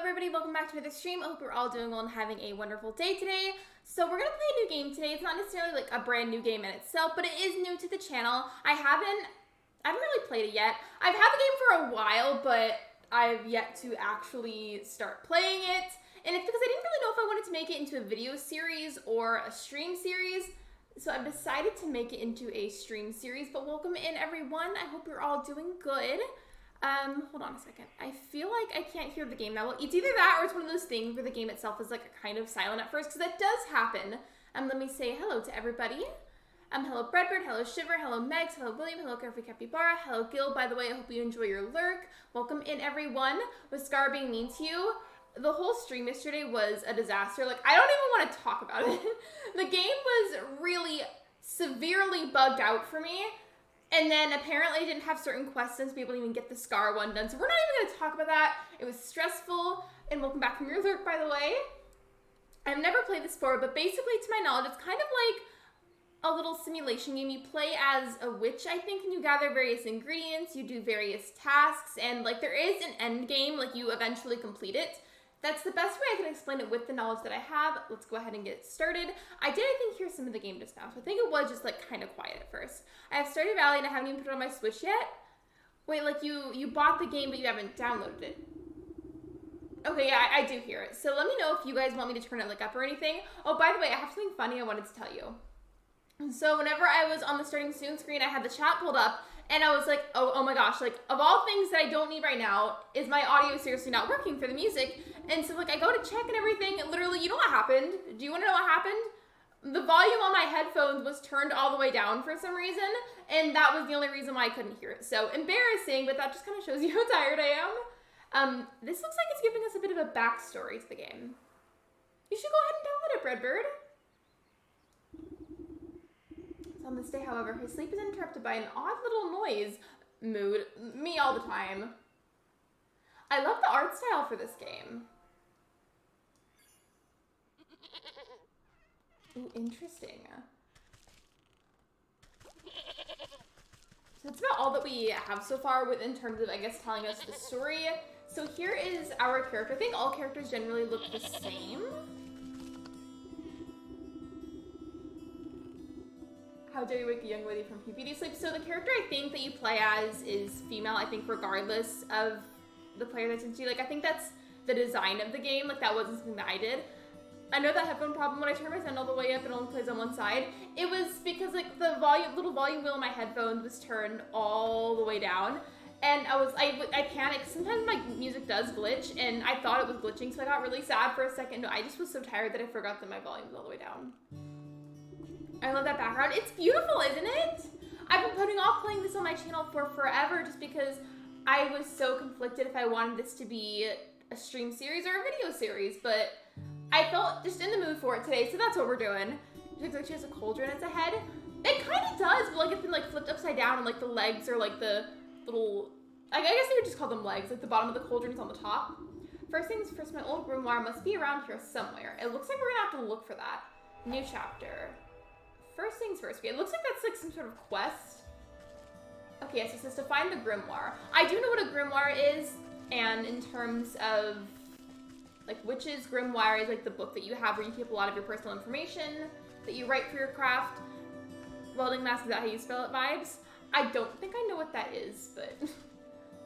everybody, welcome back to another stream. I hope you're all doing well and having a wonderful day today. So we're gonna play a new game today. It's not necessarily like a brand new game in itself, but it is new to the channel. I haven't really played it yet. I've had the game for a while, but I've yet to actually start playing it. And it's because I didn't really know if I wanted to make it into a video series or a stream series. So I've decided to make it into a stream series, but welcome in everyone. I hope you're all doing good. Hold on a second. I feel like I can't hear the game now. Well, it's either that or it's one of those things where the game itself is like kind of silent at first, because that does happen. Let me say hello to everybody. Hello Breadbird, hello Shiver, hello Megs, hello William, hello Carefree Capybara, hello Gil, by the way, I hope you enjoy your lurk. Welcome in everyone. With Scar being mean to you, the whole stream yesterday was a disaster. Like, I don't even want to talk about it. The game was really severely bugged out for me. And then apparently I didn't have certain questions to be able to even get the Scar one done. So we're not even going to talk about that. It was stressful. And welcome back from your lurk, by the way. I've never played this before, but basically, to my knowledge, it's kind of like a little simulation game. You play as a witch, I think, and you gather various ingredients. You do various tasks. And, like, there is an end game. Like, you eventually complete it. That's the best way I can explain it with the knowledge that I have. Let's go ahead and get started. I did, I think, hear some of the game just now, so I think it was just, like, kind of quiet at first. I have Stardew Valley, and I haven't even put it on my Switch yet. Wait, like, you bought the game, but you haven't downloaded it. Okay, yeah, I do hear it. So let me know if you guys want me to turn it, like, up or anything. Oh, by the way, I have something funny I wanted to tell you. So whenever I was on the starting soon screen, I had the chat pulled up, and I was like, oh my gosh, like, of all things that I don't need right now, is my audio seriously not working for the music? And so, like, I go to check and everything, and literally, you know what happened? Do you want to know what happened? The volume on my headphones was turned all the way down for some reason, and that was the only reason why I couldn't hear it. So, embarrassing, but that just kind of shows you how tired I am. This looks like it's giving us a bit of a backstory to the game. You should go ahead and download it, Breadbird. So on this day, however, his sleep is interrupted by an odd little noise. Mood. Me all the time. I love the art style for this game. Ooh, interesting. So that's about all that we have so far in terms of, I guess, telling us the story. So here is our character. I think all characters generally look the same. How dare you wake a young lady from PPD sleep? So the character I think that you play as is female, I think, regardless of the player that's into. Like, I think that's the design of the game. Like, that wasn't something that I did. I know that headphone problem when I turn my sound all the way up, it only plays on one side. It was because, like, the little volume wheel in my headphones was turned all the way down. And I panicked. Sometimes my music does glitch, and I thought it was glitching, so I got really sad for a second. No, I just was so tired that I forgot that my volume was all the way down. I love that background. It's beautiful, isn't it? I've been putting off playing this on my channel for forever just because I was so conflicted if I wanted this to be a stream series or a video series, but I felt just in the mood for it today, so that's what we're doing. She looks like she has a cauldron at its head. It kind of does, but like it's been like flipped upside down and like the legs are like the little, I guess you would just call them legs, like the bottom of the cauldron is on the top. First things first, my old grimoire must be around here somewhere. It looks like we're gonna have to look for that. New chapter. First things first, it looks like that's like some sort of quest. Okay, yes, it says to find the grimoire. I do know what a grimoire is, and in terms of like witches, grimoire is like the book that you have where you keep a lot of your personal information that you write for your craft. Welding mask, is that how you spell it, vibes? I don't think I know what that is, but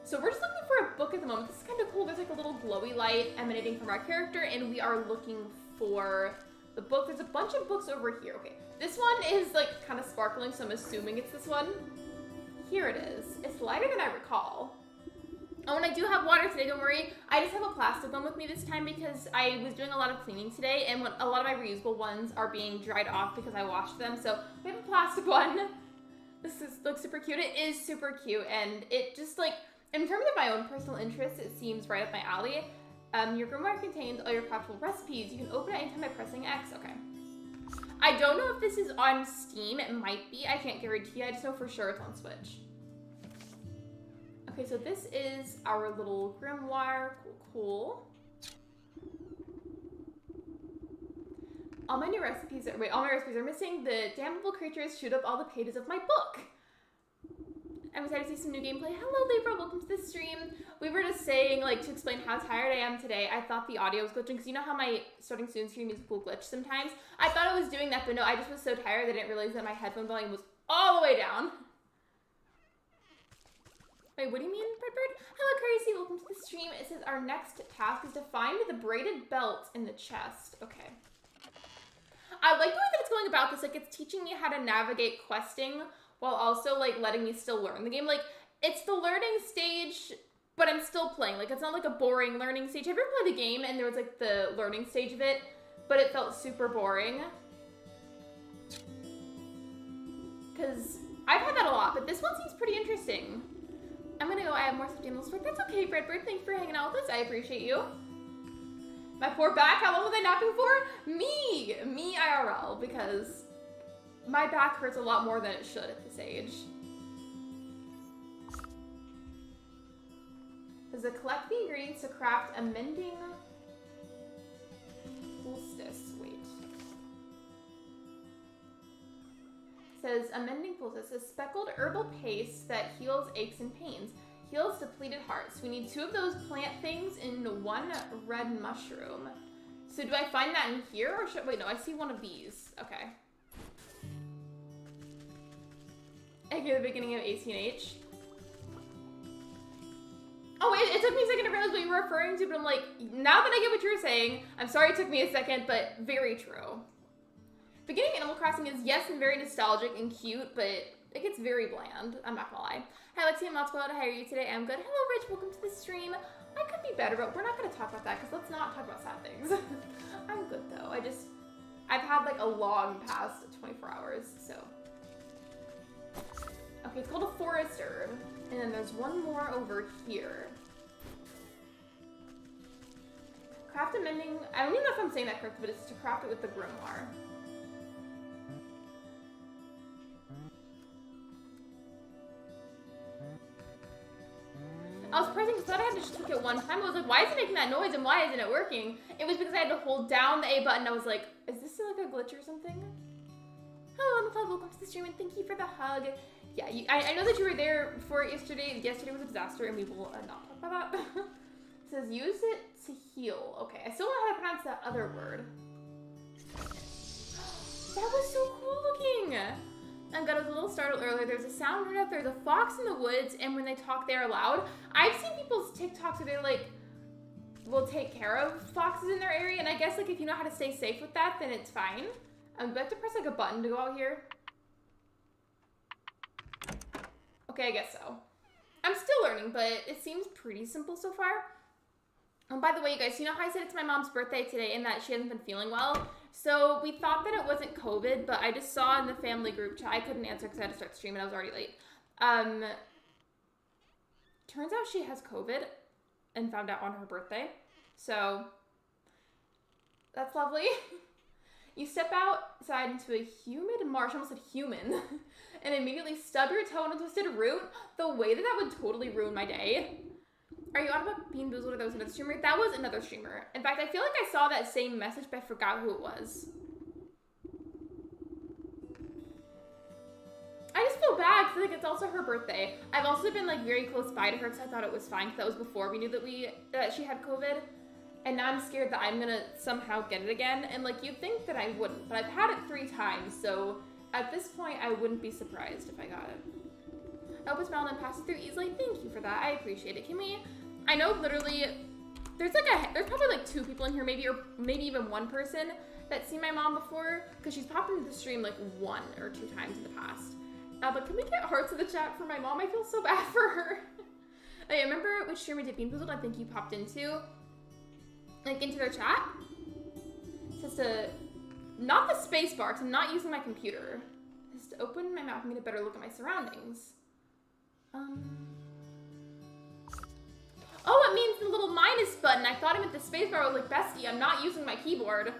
so we're just looking for a book at the moment. This is kind of cool. There's like a little glowy light emanating from our character, and we are looking for the book. There's a bunch of books over here. Okay, this one is like kind of sparkling, so I'm assuming it's this one. Here it is. It's lighter than I recall. Oh, and I do have water today, don't worry. I just have a plastic one with me this time because I was doing a lot of cleaning today, and a lot of my reusable ones are being dried off because I washed them, so we have a plastic one. This looks super cute. It is super cute, and it just like, in terms of my own personal interests, it seems right up my alley. Your grimoire contains all your craftable recipes. You can open it anytime by pressing X. Okay. I don't know if this is on Steam. It might be. I can't guarantee. I just know for sure it's on Switch. Okay, so this is our little grimoire. Cool. All my recipes are missing. The damnable creatures chewed up all the pages of my book. I'm excited to see some new gameplay. Hello, Libra. Welcome to the stream. We were just saying, like, to explain how tired I am today, I thought the audio was glitching, because you know how my starting soon stream music will glitch sometimes? I thought I was doing that, but no, I just was so tired that I didn't realize that my headphone volume was all the way down. Wait, what do you mean, Redbird? Hello, Crazy. Welcome to the stream. It says our next task is to find the braided belt in the chest. Okay. I like the way that it's going about this. Like, it's teaching me how to navigate questing while also, like, letting me still learn the game. Like, it's the learning stage, but I'm still playing. Like, it's not like a boring learning stage. Have you ever played a game and there was, like, the learning stage of it, but it felt super boring? Because I've had that a lot, but this one seems pretty interesting. I'm gonna go. I have more stuff to do. That's okay, Redbird. Thanks for hanging out with us. I appreciate you. My poor back. How long was I napping for? Me IRL, because my back hurts a lot more than it should at this age. Does it collect the ingredients to craft a mending poultice? Wait. It says a mending poultice, a speckled herbal paste that heals aches and pains. Heals depleted hearts. We need 2 of those plant things in 1 red mushroom. So do I find that in here or should, wait, no, I see one of these. Okay. I hear the beginning of ACNH. Oh, wait, it took me a second to realize what you were referring to, but I'm like, now that I get what you were saying, I'm sorry it took me a second, but very true. Beginning Animal Crossing is, yes, and very nostalgic and cute, but it gets very bland. I'm not gonna lie. Hi, Lexi, I'm not squad. How are you today? I'm good. Hello, Rich. Welcome to the stream. I could be better, but we're not gonna talk about that because let's not talk about sad things. I'm good though. I've had like a long past 24 hours, so. Okay, it's called a forest herb, and then there's one more over here. Craft a mending. I don't even know if I'm saying that correctly, but it's to craft it with the grimoire. I was pressing because I thought I had to just click it one time. I was like, why is it making that noise and why isn't it working? It was because I had to hold down the A button. I was like, is this like a glitch or something? Hello, Natal. Welcome to the stream and thank you for the hug. Yeah, I know that you were there before yesterday. Yesterday was a disaster and we will not talk about that. It says use it to heal. Okay, I still don't know how to pronounce that other word. That was so cool looking. I got a little startled earlier. There's a sound right up there. There's a fox in the woods, and when they talk, they're loud. I've seen people's TikToks where they like will take care of foxes in their area, and I guess like if you know how to stay safe with that, then it's fine. Do I have to press like a button to go out here? Okay, I guess so. I'm still learning, but it seems pretty simple so far. And by the way, you guys, you know how I said it's my mom's birthday today and that she hasn't been feeling well? So we thought that it wasn't COVID, but I just saw in the family group chat, I couldn't answer because I had to start streaming, I was already late. Turns out she has COVID and found out on her birthday. So that's lovely. You step outside into a humid marsh, I almost said human, and immediately stub your toe on a twisted root. The way that that would totally ruin my day. Are you on about Bean Boozled or that was another streamer? That was another streamer. In fact, I feel like I saw that same message, but I forgot who it was. I just feel bad because like it's also her birthday. I've also been like very close by to her because I thought it was fine because that was before we knew that she had COVID. And now I'm scared that I'm gonna somehow get it again. And like you'd think that I wouldn't, but I've had it 3 times. So at this point, I wouldn't be surprised if I got it. I hope it's mild and passes through easily. Thank you for that. I appreciate it. Can we? I know literally, there's probably like 2 people in here, maybe even 1 person that's seen my mom before, because she's popped into the stream like 1 or 2 times in the past. But can we get hearts in the chat for my mom? I feel so bad for her. I remember which streamer did Bean Boozled I think you popped into, like into their chat. It says to, not the space bar, because I'm not using my computer. It says to open my mouth and get a better look at my surroundings. Oh, it means the little minus button. I thought it meant the space bar. I was like, bestie, I'm not using my keyboard.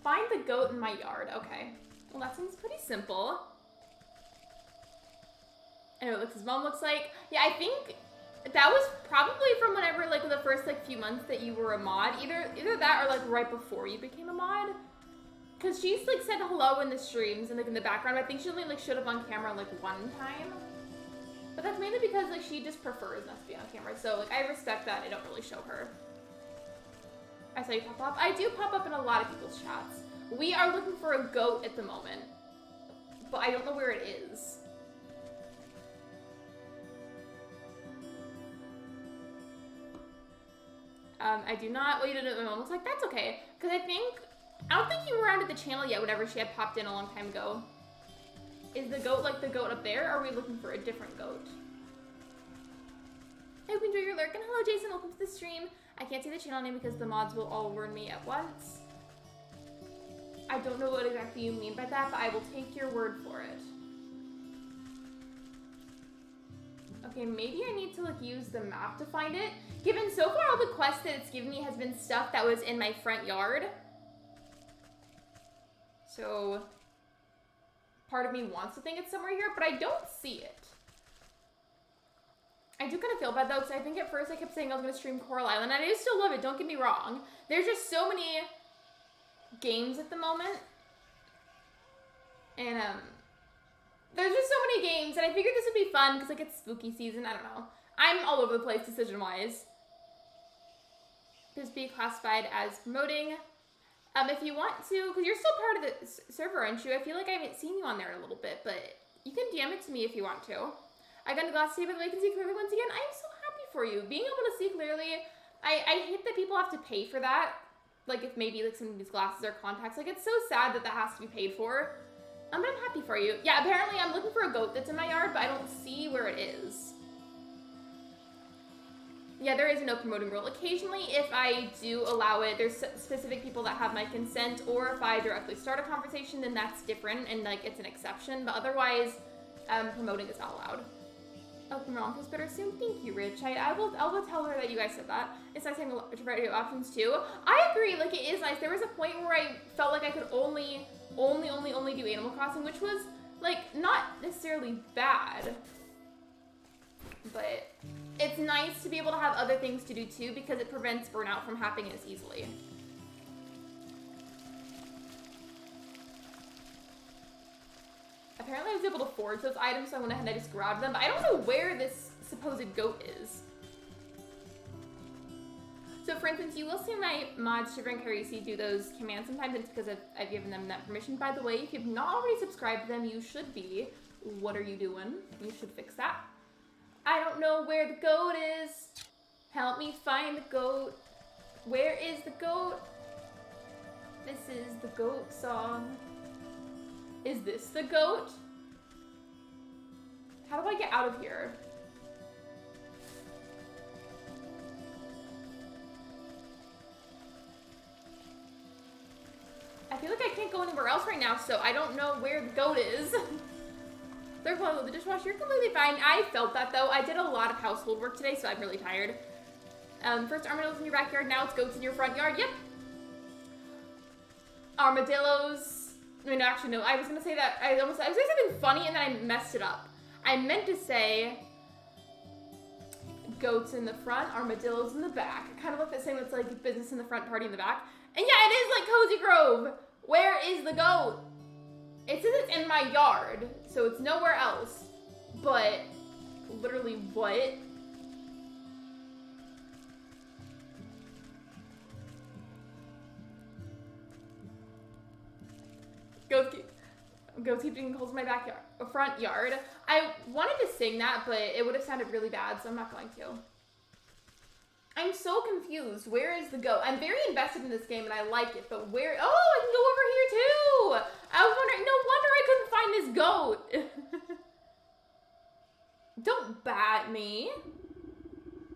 Find the goat in my yard. Okay. Well, that seems pretty simple. I know what his mom looks like. Yeah, I think that was probably from whenever, like, the first, like, few months that you were a mod. Either that or, like, right before you became a mod. Because she's like said hello in the streams and like in the background. I think she only like showed up on camera like one time. But that's mainly because like she just prefers not to be on camera. So like I respect that. I don't really show her. I saw you pop up. I do pop up in a lot of people's chats. We are looking for a goat at the moment. But I don't know where it is. I do not. Well, you didn't. My mom was like, that's okay. Because I don't think you were around at the channel yet whenever she had popped in a long time ago. Is the goat like the goat up there, or are we looking for a different goat? I hope you enjoy your lurk, and hello Jason, welcome to the stream. I can't say the channel name because the mods will all warn me at once. I don't know what exactly you mean by that, but I will take your word for it. Okay, maybe I need to like use the map to find it. Given so far all the quests that it's given me has been stuff that was in my front yard. So part of me wants to think it's somewhere here, but I don't see it. I do kind of feel bad though, because I think at first I kept saying I was going to stream Coral Island, and I do still love it, don't get me wrong. There's just so many games at the moment. And there's just so many games, and I figured this would be fun, because like it's spooky season, I don't know. I'm all over the place decision-wise. This be classified as promoting. If you want to, because you're still part of the server, aren't you? I feel like I haven't seen you on there in a little bit, but you can DM it to me if you want to. I got a glass today, by the way, I can see clearly once again. I'm so happy for you. Being able to see clearly, I hate that people have to pay for that. Like, if maybe, like, some of these glasses or contacts. Like, it's so sad that that has to be paid for. But I'm happy for you. Yeah, apparently I'm looking for a goat that's in my yard, but I don't see where it is. Yeah, there is no promoting rule. Occasionally, if I do allow it, there's specific people that have my consent, or if I directly start a conversation, then that's different, and, like, it's an exception. But otherwise, promoting is not allowed. Oh, my mom feels better soon. Thank you, Rich. I will tell her that you guys said that. It's nice having a variety of options, too. I agree, like, it is nice. There was a point where I felt like I could only do Animal Crossing, which was, like, not necessarily bad. But it's nice to be able to have other things to do, too, because it prevents burnout from happening as easily. Apparently I was able to forge those items, so I went ahead and I just grabbed them. But I don't know where this supposed goat is. So for instance, you will see my mods, Shiver and Carisi, do those commands sometimes. It's because I've given them that permission. By the way, if you've not already subscribed to them, you should be. What are you doing? You should fix that. I don't know where the goat is. Help me find the goat. Where is the goat? This is the goat song. Is this the goat? How do I get out of here? I feel like I can't go anywhere else right now, so I don't know where the goat is. They're closed with the dishwasher. You're completely fine. I felt that though. I did a lot of household work today, so I'm really tired. First armadillos in your backyard, now it's goats in your front yard. Yep. Armadillos. I mean, actually, no. I was gonna say that. I was gonna say something funny, and then I messed it up. I meant to say goats in the front, armadillos in the back. I kind of looked at saying it's like business in the front, party in the back. And yeah, it is like Cozy Grove. Where is the goat? It says it's in my yard, so it's nowhere else. But literally, what? Goats keep digging holes in my backyard, front yard. I wanted to sing that, but it would have sounded really bad, so I'm not going to. I'm so confused. Where is the goat? I'm very invested in this game, and I like it, but where? Oh, I can go over here, too! I was wondering, no wonder I couldn't find this goat. Don't bat me.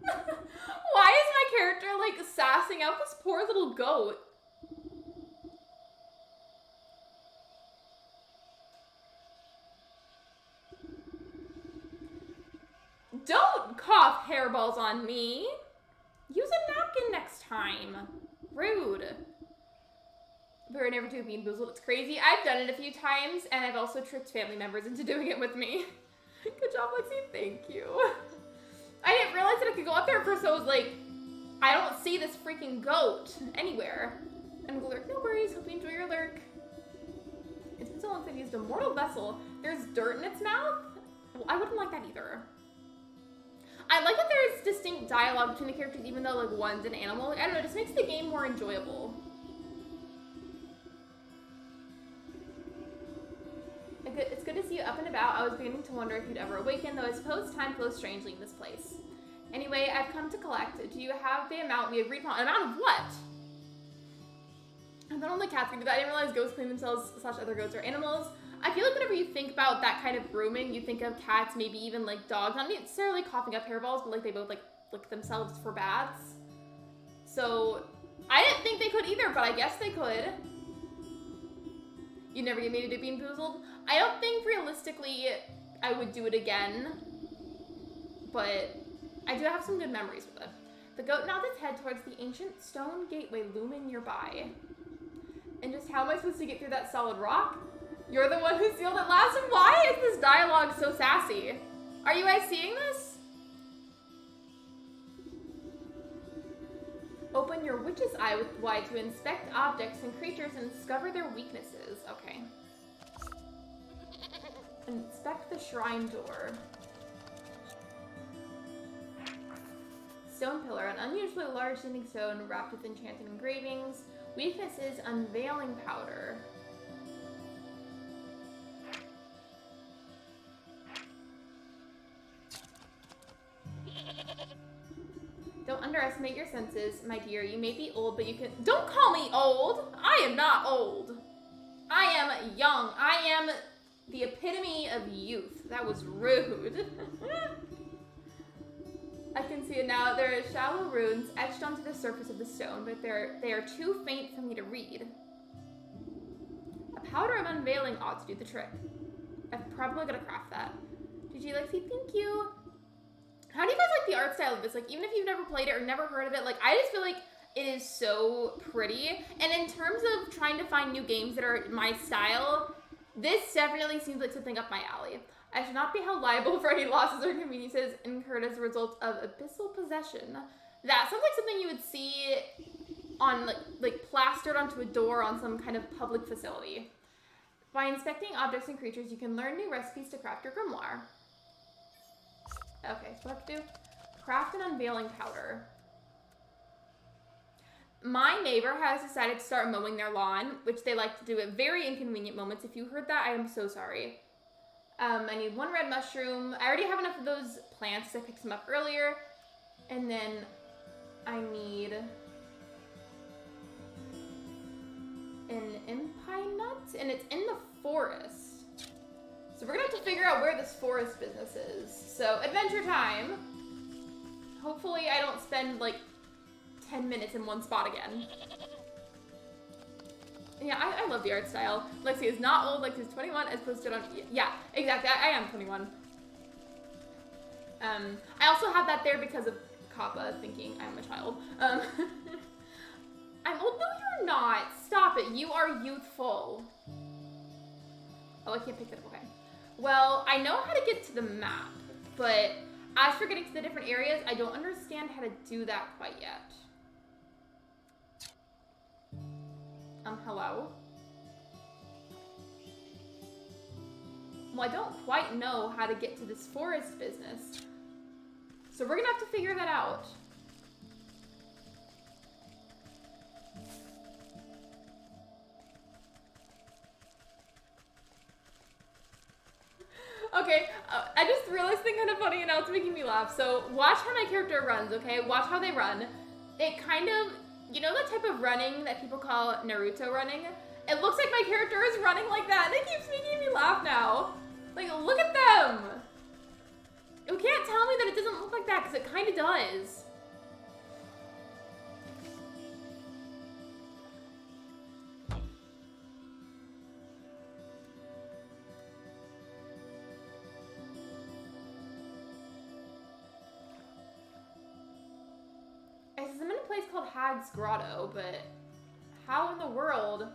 Why is my character, like, sassing out this poor little goat? Don't cough hairballs on me. Use a napkin next time. Rude. But I never do Bean Boozled. It's crazy. I've done it a few times, and I've also tricked family members into doing it with me. Good job, Lexi. Thank you. I didn't realize that I could go up there at first, so I was like, I don't see this freaking goat anywhere. And Lurk, no worries. Hope you enjoy your lurk. so long since I've used a mortal vessel. There's dirt in its mouth? Well, I wouldn't like that either. I like that there's distinct dialogue between the characters, even though like one's an animal. Like, I don't know, it just makes the game more enjoyable. It's good to see you up and about. I was beginning to wonder if you'd ever awaken, though I suppose time flows strangely in this place. Anyway, I've come to collect. Do you have the amount we agreed upon? An amount of what? I thought only cats can do that. I didn't realize goats clean themselves / other goats are animals. I feel like whenever you think about that kind of grooming, you think of cats, maybe even like dogs, not necessarily coughing up hairballs, but like they both like lick themselves for baths. So I didn't think they could either, but I guess they could. You never get me to do Bean Boozled? I don't think realistically I would do it again, but I do have some good memories with it. The goat nods its head towards the ancient stone gateway looming nearby. And just how am I supposed to get through that solid rock? You're the one who sealed it last, and why is this dialogue so sassy? Are you guys seeing this? Open your witch's eye wide to inspect objects and creatures and discover their weaknesses. Okay. Inspect the shrine door. Stone pillar, an unusually large standing stone wrapped with enchanted engravings. Weaknesses, unveiling powder. Don't underestimate your senses, my dear. You may be old, but you can— Don't call me old! I am not old. I am young. I am the epitome of youth. That was rude. I can see it now. There are shallow runes etched onto the surface of the stone, but they are too faint for me to read. A powder of unveiling ought to do the trick. I'm probably gonna craft that. GG Lexi, thank you. How do you guys like the art style of this? Like, even if you've never played it or never heard of it, like, I just feel like it is so pretty. And in terms of trying to find new games that are my style, this definitely seems like something up my alley. I should not be held liable for any losses or inconveniences incurred as a result of abyssal possession. That sounds like something you would see on, like plastered onto a door on some kind of public facility. By inspecting objects and creatures, you can learn new recipes to craft your grimoire. Okay, so what I have to do? Craft an unveiling powder. My neighbor has decided to start mowing their lawn, which they like to do at very inconvenient moments. If you heard that, I am so sorry. I need 1 red mushroom. I already have enough of those plants. I picked some up earlier. And then I need an empine nut, and it's in the forest. So we're gonna have to figure out where this forest business is. So adventure time. Hopefully I don't spend like 10 minutes in one spot again. Yeah, I love the art style. Lexi is not old, Lexi is 21 as posted on, yeah, exactly, I am 21. I also have that there because of Kappa thinking I'm a child. I'm old, no you're not, stop it, you are youthful. Oh, I can't pick that up, okay. Well, I know how to get to the map, but as for getting to the different areas, I don't understand how to do that quite yet. Hello? Well, I don't quite know how to get to this forest business. So we're gonna have to figure that out. Okay, I just realized something kind of funny and now it's making me laugh. So watch how my character runs, okay? Watch how they run. It kind of, you know that type of running that people call Naruto running? It looks like my character is running like that and it keeps making me laugh now. Like, look at them. You can't tell me that it doesn't look like that because it kind of does. I'm in a place called Hag's Grotto, but how in the world?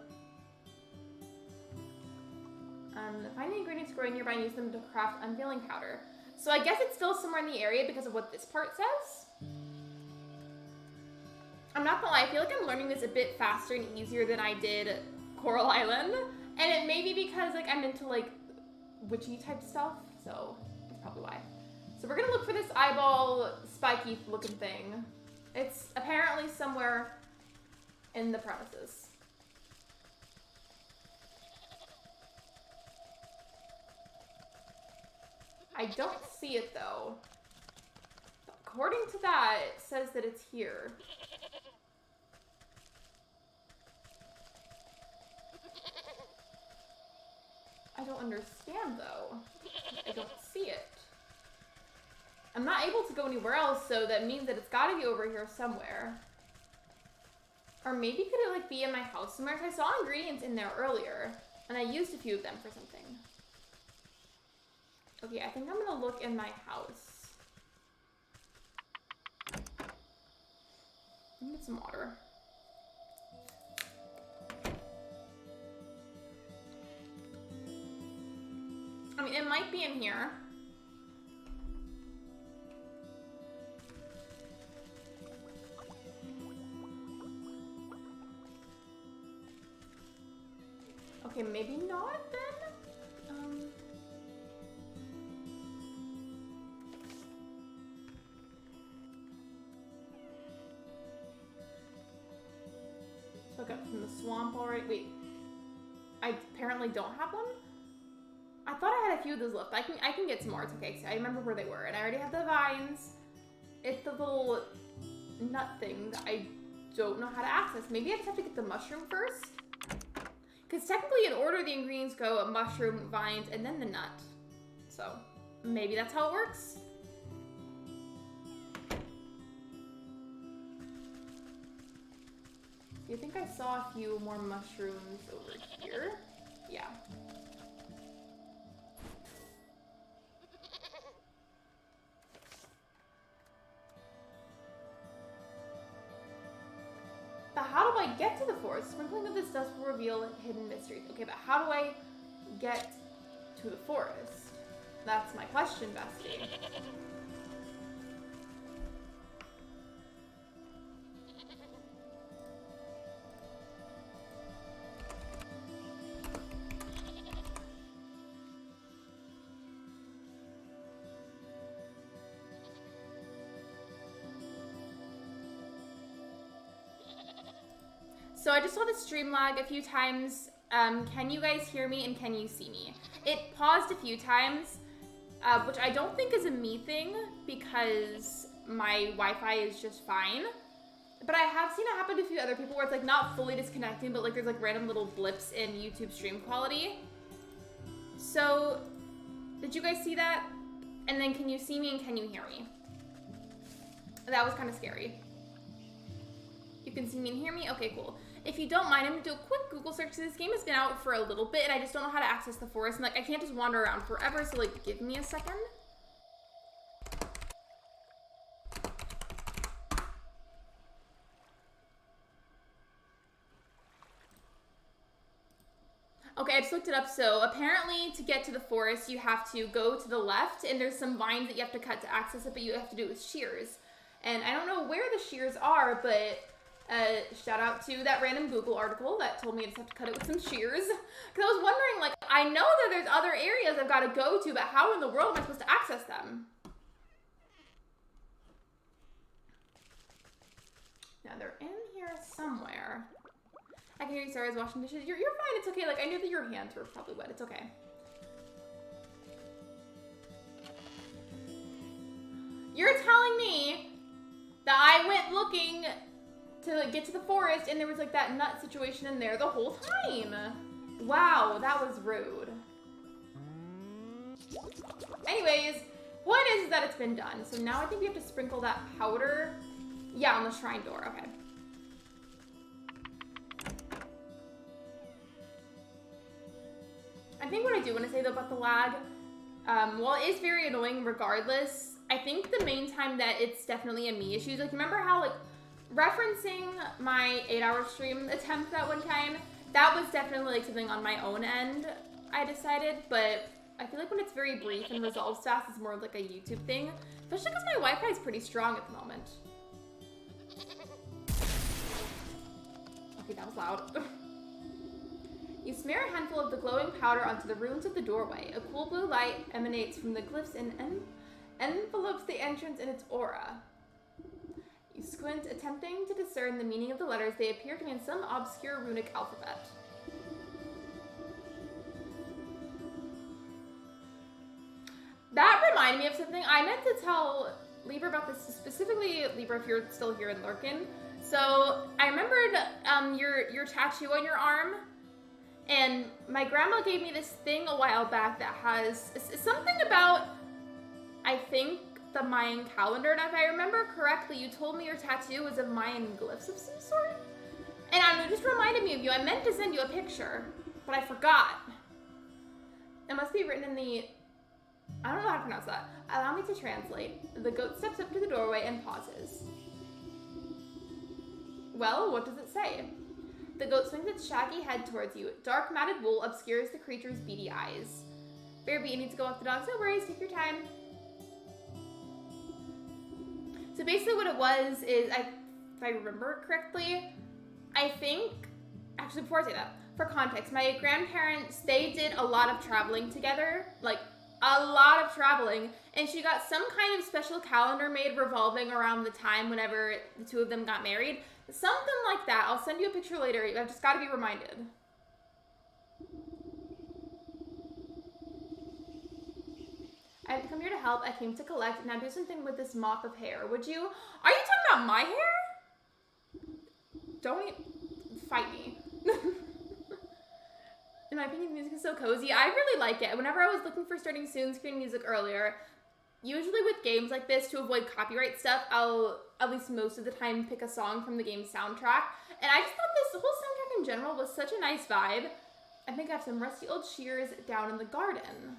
Find the ingredients growing nearby and use them to craft unveiling powder. So I guess it's still somewhere in the area because of what this part says. I'm not gonna lie, I feel like I'm learning this a bit faster and easier than I did Coral Island. And it may be because like I'm into like witchy type stuff, so that's probably why. So we're gonna look for this eyeball spiky looking thing. It's apparently somewhere in the premises. I don't see it though. According to that, it says that it's here. I don't understand though. I don't see it. I'm not able to go anywhere else, so that means that it's gotta be over here somewhere. Or maybe could it like be in my house somewhere? Because I saw ingredients in there earlier, and I used a few of them for something. Okay, I think I'm gonna look in my house. Get some water. I mean, it might be in here. Okay, maybe not then. Took up from the swamp already. Wait, I apparently don't have one. I thought I had a few of those left. I can get some more. It's okay. I remember where they were, and I already have the vines. It's the little nut thing that I don't know how to access. Maybe I just have to get the mushroom first. Because technically in order the ingredients go mushroom, vines, and then the nut. So maybe that's how it works. Do you think I saw a few more mushrooms over here? Yeah. But how do I get to the forest? Sprinkling of this dust will reveal hidden mysteries. Okay, but how do I get to the forest? That's my question, bestie. So I just saw the stream lag a few times. Can you guys hear me and can you see me? It paused a few times, which I don't think is a me thing because my Wi-Fi is just fine. But I have seen it happen to a few other people where it's like not fully disconnecting, but like there's like random little blips in YouTube stream quality. So did you guys see that? And then can you see me and can you hear me? That was kind of scary. You can see me and hear me? Okay, cool. If you don't mind, I'm gonna do a quick Google search because this game has been out for a little bit and I just don't know how to access the forest. And like, I can't just wander around forever, so like, give me a second. Okay, I just looked it up. So apparently to get to the forest, you have to go to the left and there's some vines that you have to cut to access it, but you have to do it with shears. And I don't know where the shears are, but shout out to that random Google article that told me I just have to cut it with some shears. Because I was wondering, like, I know that there's other areas I've got to go to, but how in the world am I supposed to access them? Now, they're in here somewhere. I can hear you, sorry, I was washing dishes. You're fine, it's okay. Like, I knew that your hands were probably wet. It's okay. You're telling me that I went looking to like, get to the forest and there was like that nut situation in there the whole time. Wow, that was rude. Anyways, point is that it's been done. So now I think we have to sprinkle that powder. Yeah, on the shrine door, okay. I think what I do want to say though about the lag, while it is very annoying regardless, I think the main time that it's definitely a me issue. Like, remember how, like, referencing my 8-hour stream attempt that one time, that was definitely, like, something on my own end, I decided. But I feel like when it's very brief and resolves fast, it's more of, like, a YouTube thing. Especially because my Wi-Fi is pretty strong at the moment. Okay, that was loud. You smear a handful of the glowing powder onto the runes of the doorway. A cool blue light emanates from the glyphs and envelopes the entrance in its aura. You squint, attempting to discern the meaning of the letters. They appear to be in some obscure runic alphabet. That reminded me of something. I meant to tell Libra about this, specifically Libra if you're still here in Lurkin. So I remembered your tattoo on your arm, and my grandma gave me this thing a while back that has something about, I think, the Mayan calendar. And if I remember correctly, you told me your tattoo was of Mayan glyphs of some sort. And I just reminded me of you. I meant to send you a picture, but I forgot. It must be written in the... I don't know how to pronounce that. Allow me to translate. The goat steps up to the doorway and pauses. Well, what does it say? The goat swings its shaggy head towards you. Dark matted wool obscures the creature's beady eyes. Bearbeat, you need to go walk the dogs. No worries, take your time. So basically what it was is, if I remember correctly, I think, actually before I say that, for context, my grandparents, they did a lot of traveling together, like a lot of traveling, and she got some kind of special calendar made revolving around the time whenever the two of them got married. Something like that. I'll send you a picture later. I've just got to be reminded. I didn't come here to help. I came to collect. Now do something with this mop of hair. Would you? Are you talking about my hair? Don't fight me. In my opinion, the music is so cozy. I really like it. Whenever I was looking for starting soon screen music earlier, usually with games like this, to avoid copyright stuff, I'll, at least most of the time, pick a song from the game's soundtrack. And I just thought this whole soundtrack in general was such a nice vibe. I think I have some rusty old shears down in the garden.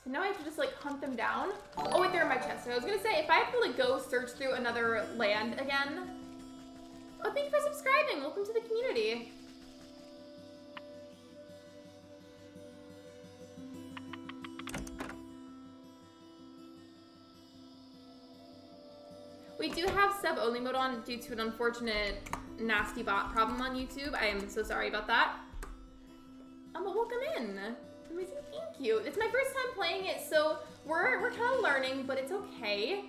So now I have to just, like, hunt them down. Oh, wait, they're in my chest. So I was gonna say, if I have to, like, go search through another land again. Oh, thank you for subscribing. Welcome to the community. We do have sub-only mode on due to an unfortunate nasty bot problem on YouTube. I am so sorry about that. But welcome in. Amazing, thank you. It's my first time playing it, so we're kind of learning, but it's okay.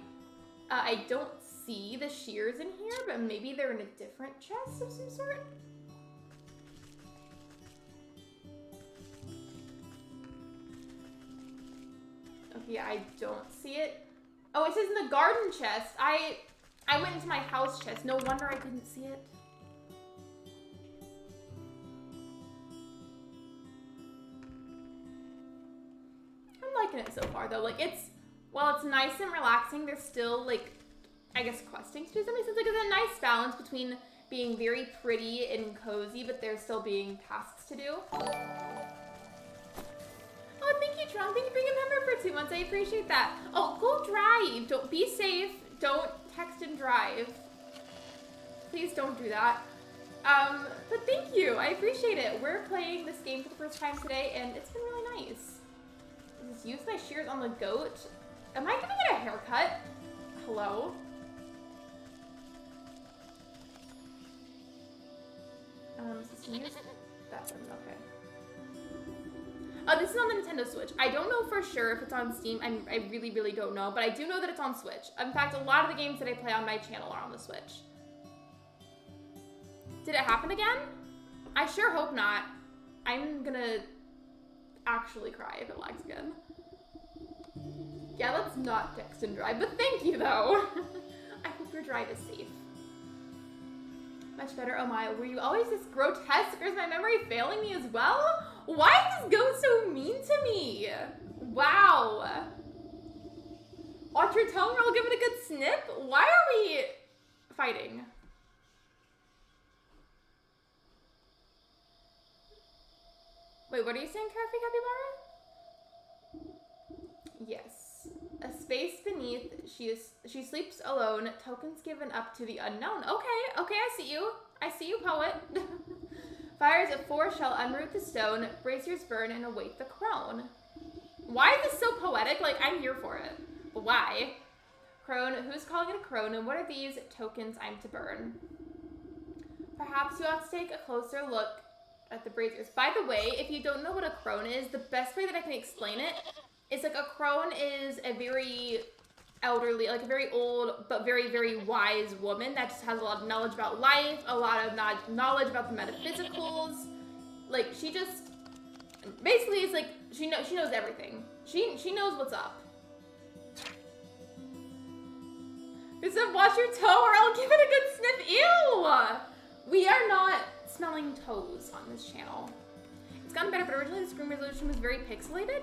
I don't see the shears in here, but maybe they're in a different chest of some sort. Okay, yeah, I don't see it. Oh, it says in the garden chest. I went into my house chest. No wonder I couldn't see it. I'm liking it so far, though. Like, while it's nice and relaxing, there's still, like, I guess questing to do something. So it's like it's a nice balance between being very pretty and cozy, but there's still being tasks to do. Oh, thank you, Tron. Thank you for being a member for 2 months. I appreciate that. Oh, go drive. Don't be safe. Don't text and drive. Please don't do that. But thank you. I appreciate it. We're playing this game for the first time today, and it's been really nice. Just use my shears on the goat. Am I gonna get a haircut? Hello? Just use that one. Okay. Oh, this is on the Nintendo Switch. I don't know for sure if it's on Steam. I really, really don't know. But I do know that it's on Switch. In fact, a lot of the games that I play on my channel are on the Switch. Did it happen again? I sure hope not. I'm gonna actually cry if it lags again. Yeah, let's not text and drive. But thank you, though. I hope your drive is safe. Much better. Oh my, were you always this grotesque, or is my memory failing me as well? Why is this goat so mean to me? Wow. Watch your tongue roll, give it a good snip? Why are we fighting? Wait, what are you saying, Carefree Capybara? Yes. A space beneath, she sleeps alone, tokens given up to the unknown. Okay, I see you. I see you, poet. Fires of 4 shall unroot the stone, braziers burn and await the crone. Why is this so poetic? Like, I'm here for it. But why? Crone, who's calling it a crone, and what are these tokens I'm to burn? Perhaps you ought to take a closer look at the braziers. By the way, if you don't know what a crone is, the best way that I can explain it is like a crone is a very elderly, like a very old but very, very wise woman that just has a lot of knowledge about life, a lot of knowledge about the metaphysicals. Like, she just basically is like she knows everything. She knows what's up. It said, watch your toe or I'll give it a good sniff. Ew! We are not smelling toes on this channel. It's gotten better, but originally the screen resolution was very pixelated.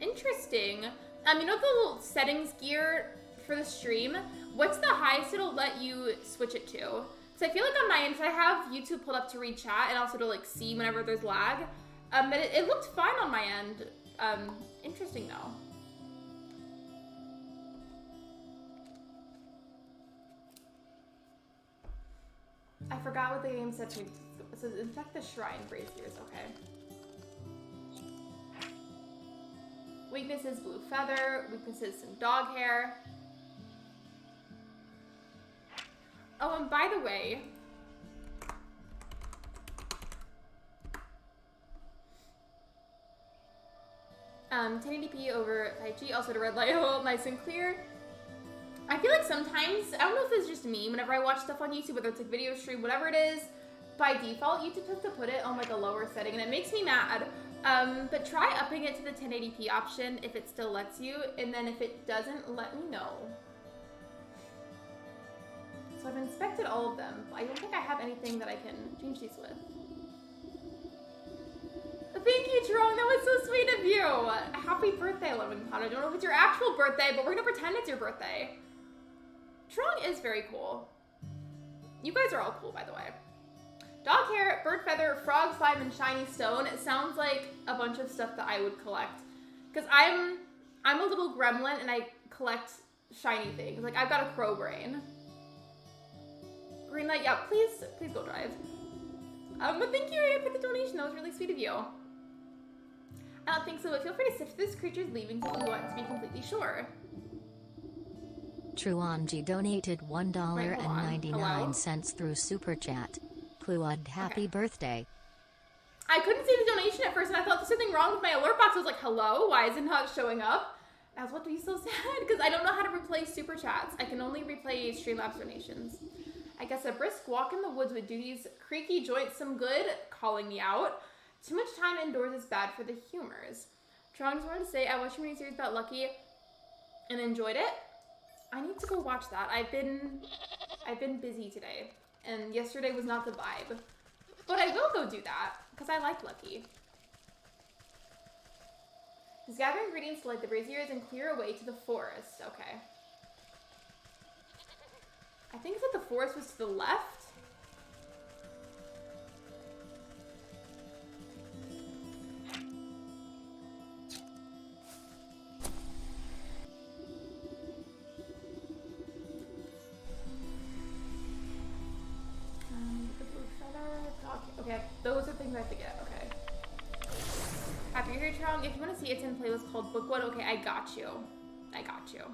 Interesting. You know the little settings gear for the stream? What's the highest it'll let you switch it to? So I feel like on my end, I have YouTube pulled up to read chat and also to like see whenever there's lag. But it looked fine on my end. Interesting though. I forgot what the game said to me. It says infect the shrine braziers, okay. Weakness is blue feather, weakness is some dog hair. Oh, and by the way, 1080p over 5G, also the red light, oh, nice and clear. I feel like sometimes, I don't know if it's just me, whenever I watch stuff on YouTube, whether it's like video stream, whatever it is, by default, YouTube has to put it on like a lower setting, and it makes me mad. But try upping it to the 1080p option if it still lets you, and then if it doesn't, let me know. So I've inspected all of them. I don't think I have anything that I can change these with. Thank you, Jerome. That was so sweet of you. Happy birthday, Lemon Pot. I don't know if it's your actual birthday, but we're gonna pretend it's your birthday. Trong is very cool. You guys are all cool, by the way. Dog hair, bird feather, frog slime, and shiny stone. It sounds like a bunch of stuff that I would collect. Because I'm a little gremlin and I collect shiny things. Like, I've got a crow brain. Green light, yeah, please go drive. But thank you for the donation. That was really sweet of you. I don't think so, but feel free to sift this creature's leavings if you want to be completely sure. Truanji donated $1.99 through Super Chat. Cluad, happy birthday. I couldn't see the donation at first, and I thought there's something wrong with my alert box. I was like, hello? Why is it not showing up? I was about to be so sad, because I don't know how to replay Super Chats. I can only replay Streamlabs donations. I guess a brisk walk in the woods would do these creaky joints some good, calling me out. Too much time indoors is bad for the humors. Trong just wanted to say, I watched your mini-series about Lucky and enjoyed it. I need to go watch that. I've been busy today, and yesterday was not the vibe. But I will go do that, because I like Lucky. Just gather ingredients to light the braziers and clear a way to the forest. Okay. I think it said the forest was to the left. Okay, those are things I have to get. Okay. Happy you're here, Trong. If you want to see, it's in a playlist called Bookwood. Okay, I got you. I got you.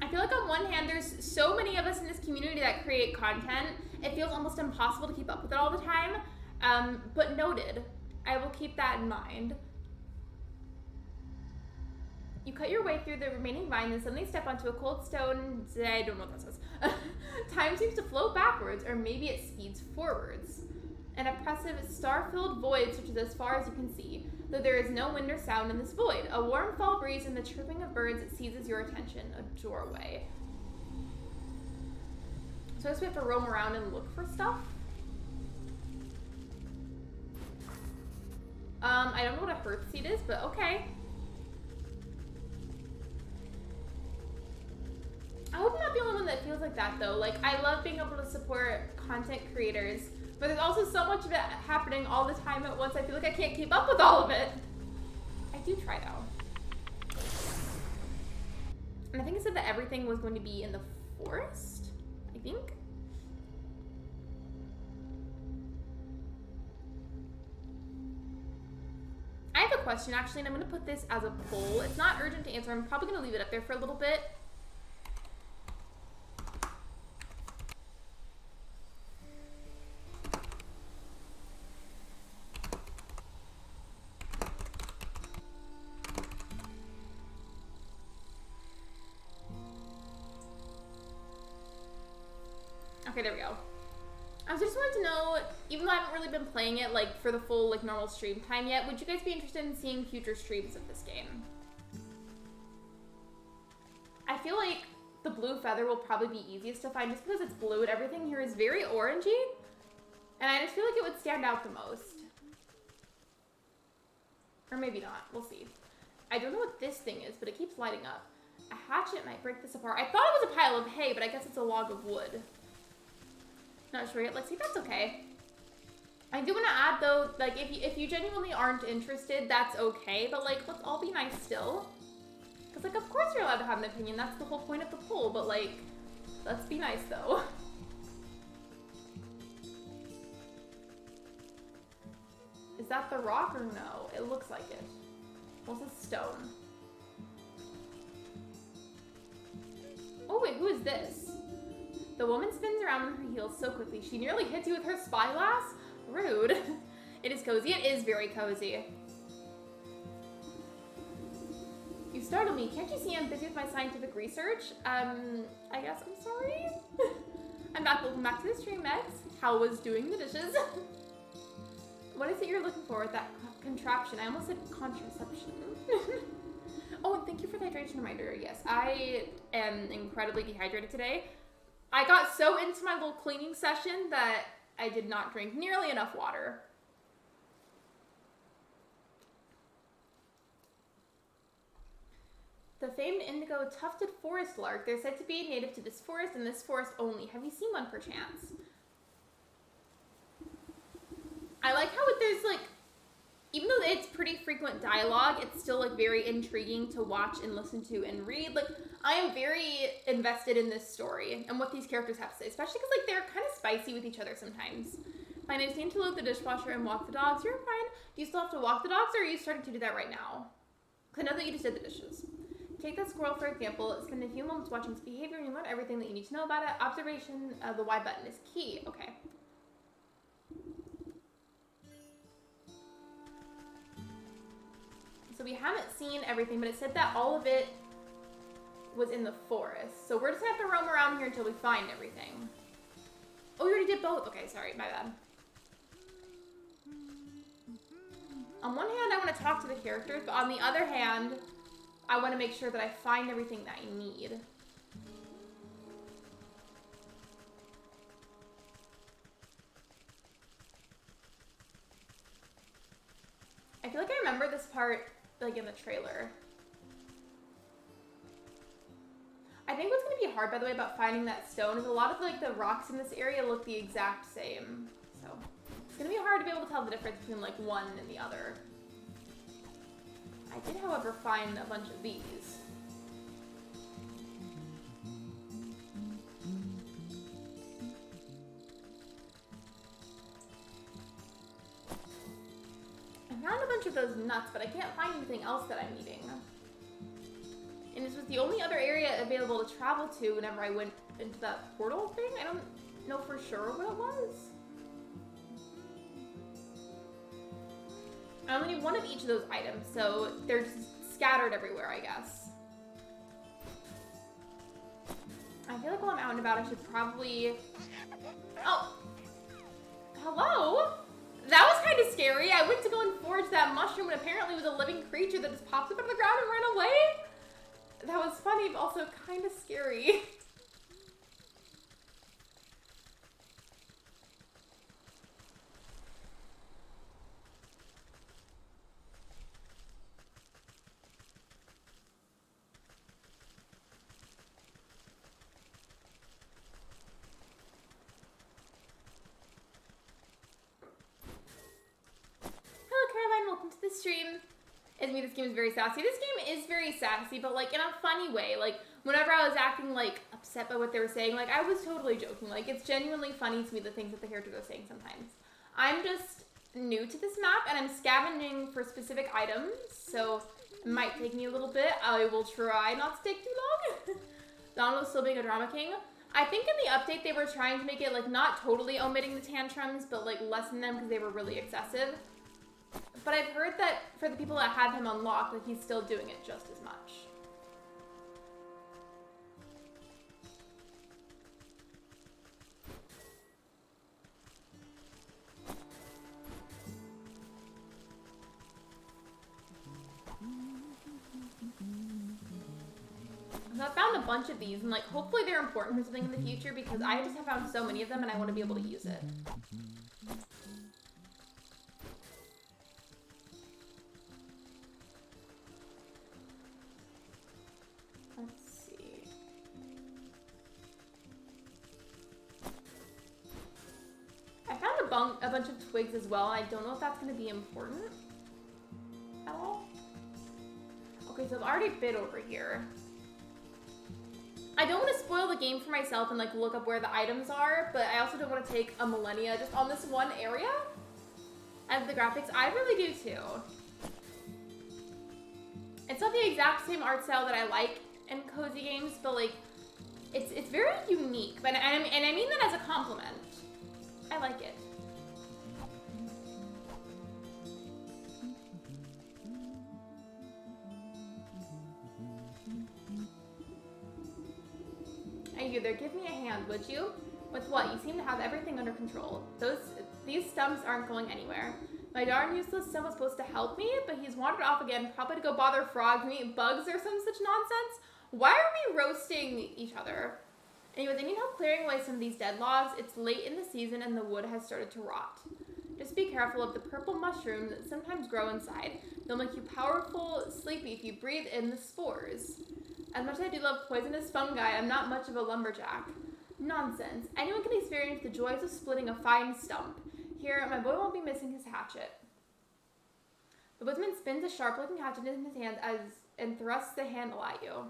I feel like on one hand, there's so many of us in this community that create content, it feels almost impossible to keep up with it all the time. But noted, I will keep that in mind. You cut your way through the remaining vine and suddenly step onto a cold stone. I don't know what that says. Time seems to flow backwards, or maybe it speeds forwards. An oppressive, star-filled void stretches as far as you can see, though there is no wind or sound in this void. A warm fall breeze and the chirping of birds seizes your attention. A doorway. So I guess we have to roam around and look for stuff. I don't know what a hearth seed is, but okay. I hope I'm not the only one that feels like that, though. Like, I love being able to support content creators, but there's also so much of it happening all the time at once. I feel like I can't keep up with all of it. I do try, though. And I think it said that everything was going to be in the forest, I think. I have a question, actually, and I'm going to put this as a poll. It's not urgent to answer. I'm probably going to leave it up there for a little bit. Okay, there we go. I just wanted to know, even though I haven't really been playing it like for the full like normal stream time yet, would you guys be interested in seeing future streams of this game? I feel like the blue feather will probably be easiest to find just because it's blue and everything here is very orangey. And I just feel like it would stand out the most. Or maybe not. We'll see. I don't know what this thing is, but it keeps lighting up. A hatchet might break this apart. I thought it was a pile of hay, but I guess it's a log of wood. Not sure yet. Lexi, that's okay. I do want to add, though, like, if you genuinely aren't interested, that's okay. But, like, let's all be nice still. Because, like, of course you're allowed to have an opinion. That's the whole point of the poll. But, like, let's be nice, though. Is that the rock or no? It looks like it. Well, it's a stone. Oh, wait, who is this? The woman spins around on her heels so quickly, she nearly hits you with her spyglass? Rude. It is cozy. It is very cozy. You startle me. Can't you see I'm busy with my scientific research? I guess I'm sorry. I'm back. Welcome back to the stream, Max. How was doing the dishes? What is it you're looking for with that contraption? I almost said contraception. Oh, and thank you for the hydration reminder. Yes, I am incredibly dehydrated today. I got so into my little cleaning session that I did not drink nearly enough water. The famed indigo tufted forest lark. They're said to be native to this forest and this forest only. Have you seen one perchance? I like how there's like, even though it's pretty frequent dialogue, it's still like very intriguing to watch and listen to and read. Like, I am very invested in this story and what these characters have to say, especially because like they're kind of spicy with each other sometimes. Fine, I just need to load the dishwasher and walk the dogs. You're fine. Do you still have to walk the dogs, or are you starting to do that right now? Because I know that you just did the dishes. Take that squirrel, for example. Spend a few moments watching its behavior and you learn everything that you need to know about it. Observation of the Y button is key. Okay. So we haven't seen everything, but it said that all of it was in the forest. So we're just gonna have to roam around here until we find everything. Oh, you already did both. Okay, sorry, my bad. On one hand, I want to talk to the characters, but on the other hand, I want to make sure that I find everything that I need. I feel like I remember this part, like, in the trailer. I think what's going to be hard, by the way, about finding that stone is a lot of, like, the rocks in this area look the exact same. So, it's going to be hard to be able to tell the difference between, like, one and the other. I did, however, find a bunch of these. I found a bunch of those nuts, but I can't find anything else that I'm eating. And this was the only other area available to travel to whenever I went into that portal thing. I don't know for sure what it was. I only need one of each of those items, so they're just scattered everywhere, I guess. I feel like while I'm out and about, I should probably... Oh! Hello? That was kind of scary. I went to go and forage that mushroom, and apparently it was a living creature that just popped up out of the ground and ran away. That was funny, but also kind of scary. Welcome to the stream. It's me, this game is very sassy. This game is very sassy, but like in a funny way. Like whenever I was acting like upset by what they were saying, like I was totally joking. Like it's genuinely funny to me the things that the characters are saying sometimes. I'm just new to this map and I'm scavenging for specific items, so it might take me a little bit. I will try not to take too long. Donald's still being a drama king. I think in the update they were trying to make it like not totally omitting the tantrums, but like lessen them because they were really excessive. But I've heard that for the people that have him unlocked, like he's still doing it just as much. So I found a bunch of these, and like hopefully they're important for something in the future because I just have found so many of them and I want to be able to use it. Let's see. I found a bunch of twigs as well. I don't know if that's going to be important at all. Okay, so I've already bid over here. I don't want to spoil the game for myself and like look up where the items are, but I also don't want to take a millennia just on this one area. And the graphics, I really do too. It's not the exact same art style that I like in cozy games, but like, it's very unique. And I mean that as a compliment. I like it. Hey, you there, give me a hand, would you? With what? You seem to have everything under control. These stumps aren't going anywhere. My darn useless stump was supposed to help me, but he's wandered off again, probably to go bother frogs and eat bugs or some such nonsense. Why are we roasting each other? Anyways, I need help clearing away some of these dead logs. It's late in the season and the wood has started to rot. Just be careful of the purple mushrooms that sometimes grow inside. They'll make you powerful, sleepy if you breathe in the spores. As much as I do love poisonous fungi, I'm not much of a lumberjack. Nonsense. Anyone can experience the joys of splitting a fine stump. Here, my boy won't be missing his hatchet. The woodsman spins a sharp-looking hatchet in his hand and thrusts the handle at you.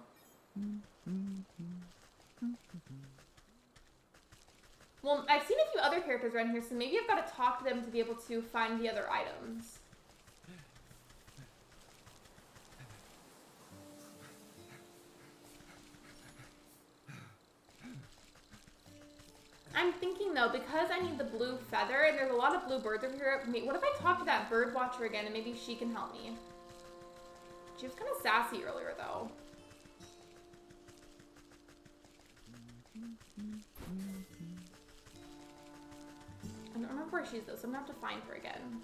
Well, I've seen a few other characters around here, so maybe I've got to talk to them to be able to find the other items. I'm thinking though, because I need the blue feather, and there's a lot of blue birds over here, what if I talk to that bird watcher again and maybe she can help me? She was kind of sassy earlier though. I don't remember where she is though, so I'm gonna have to find her again.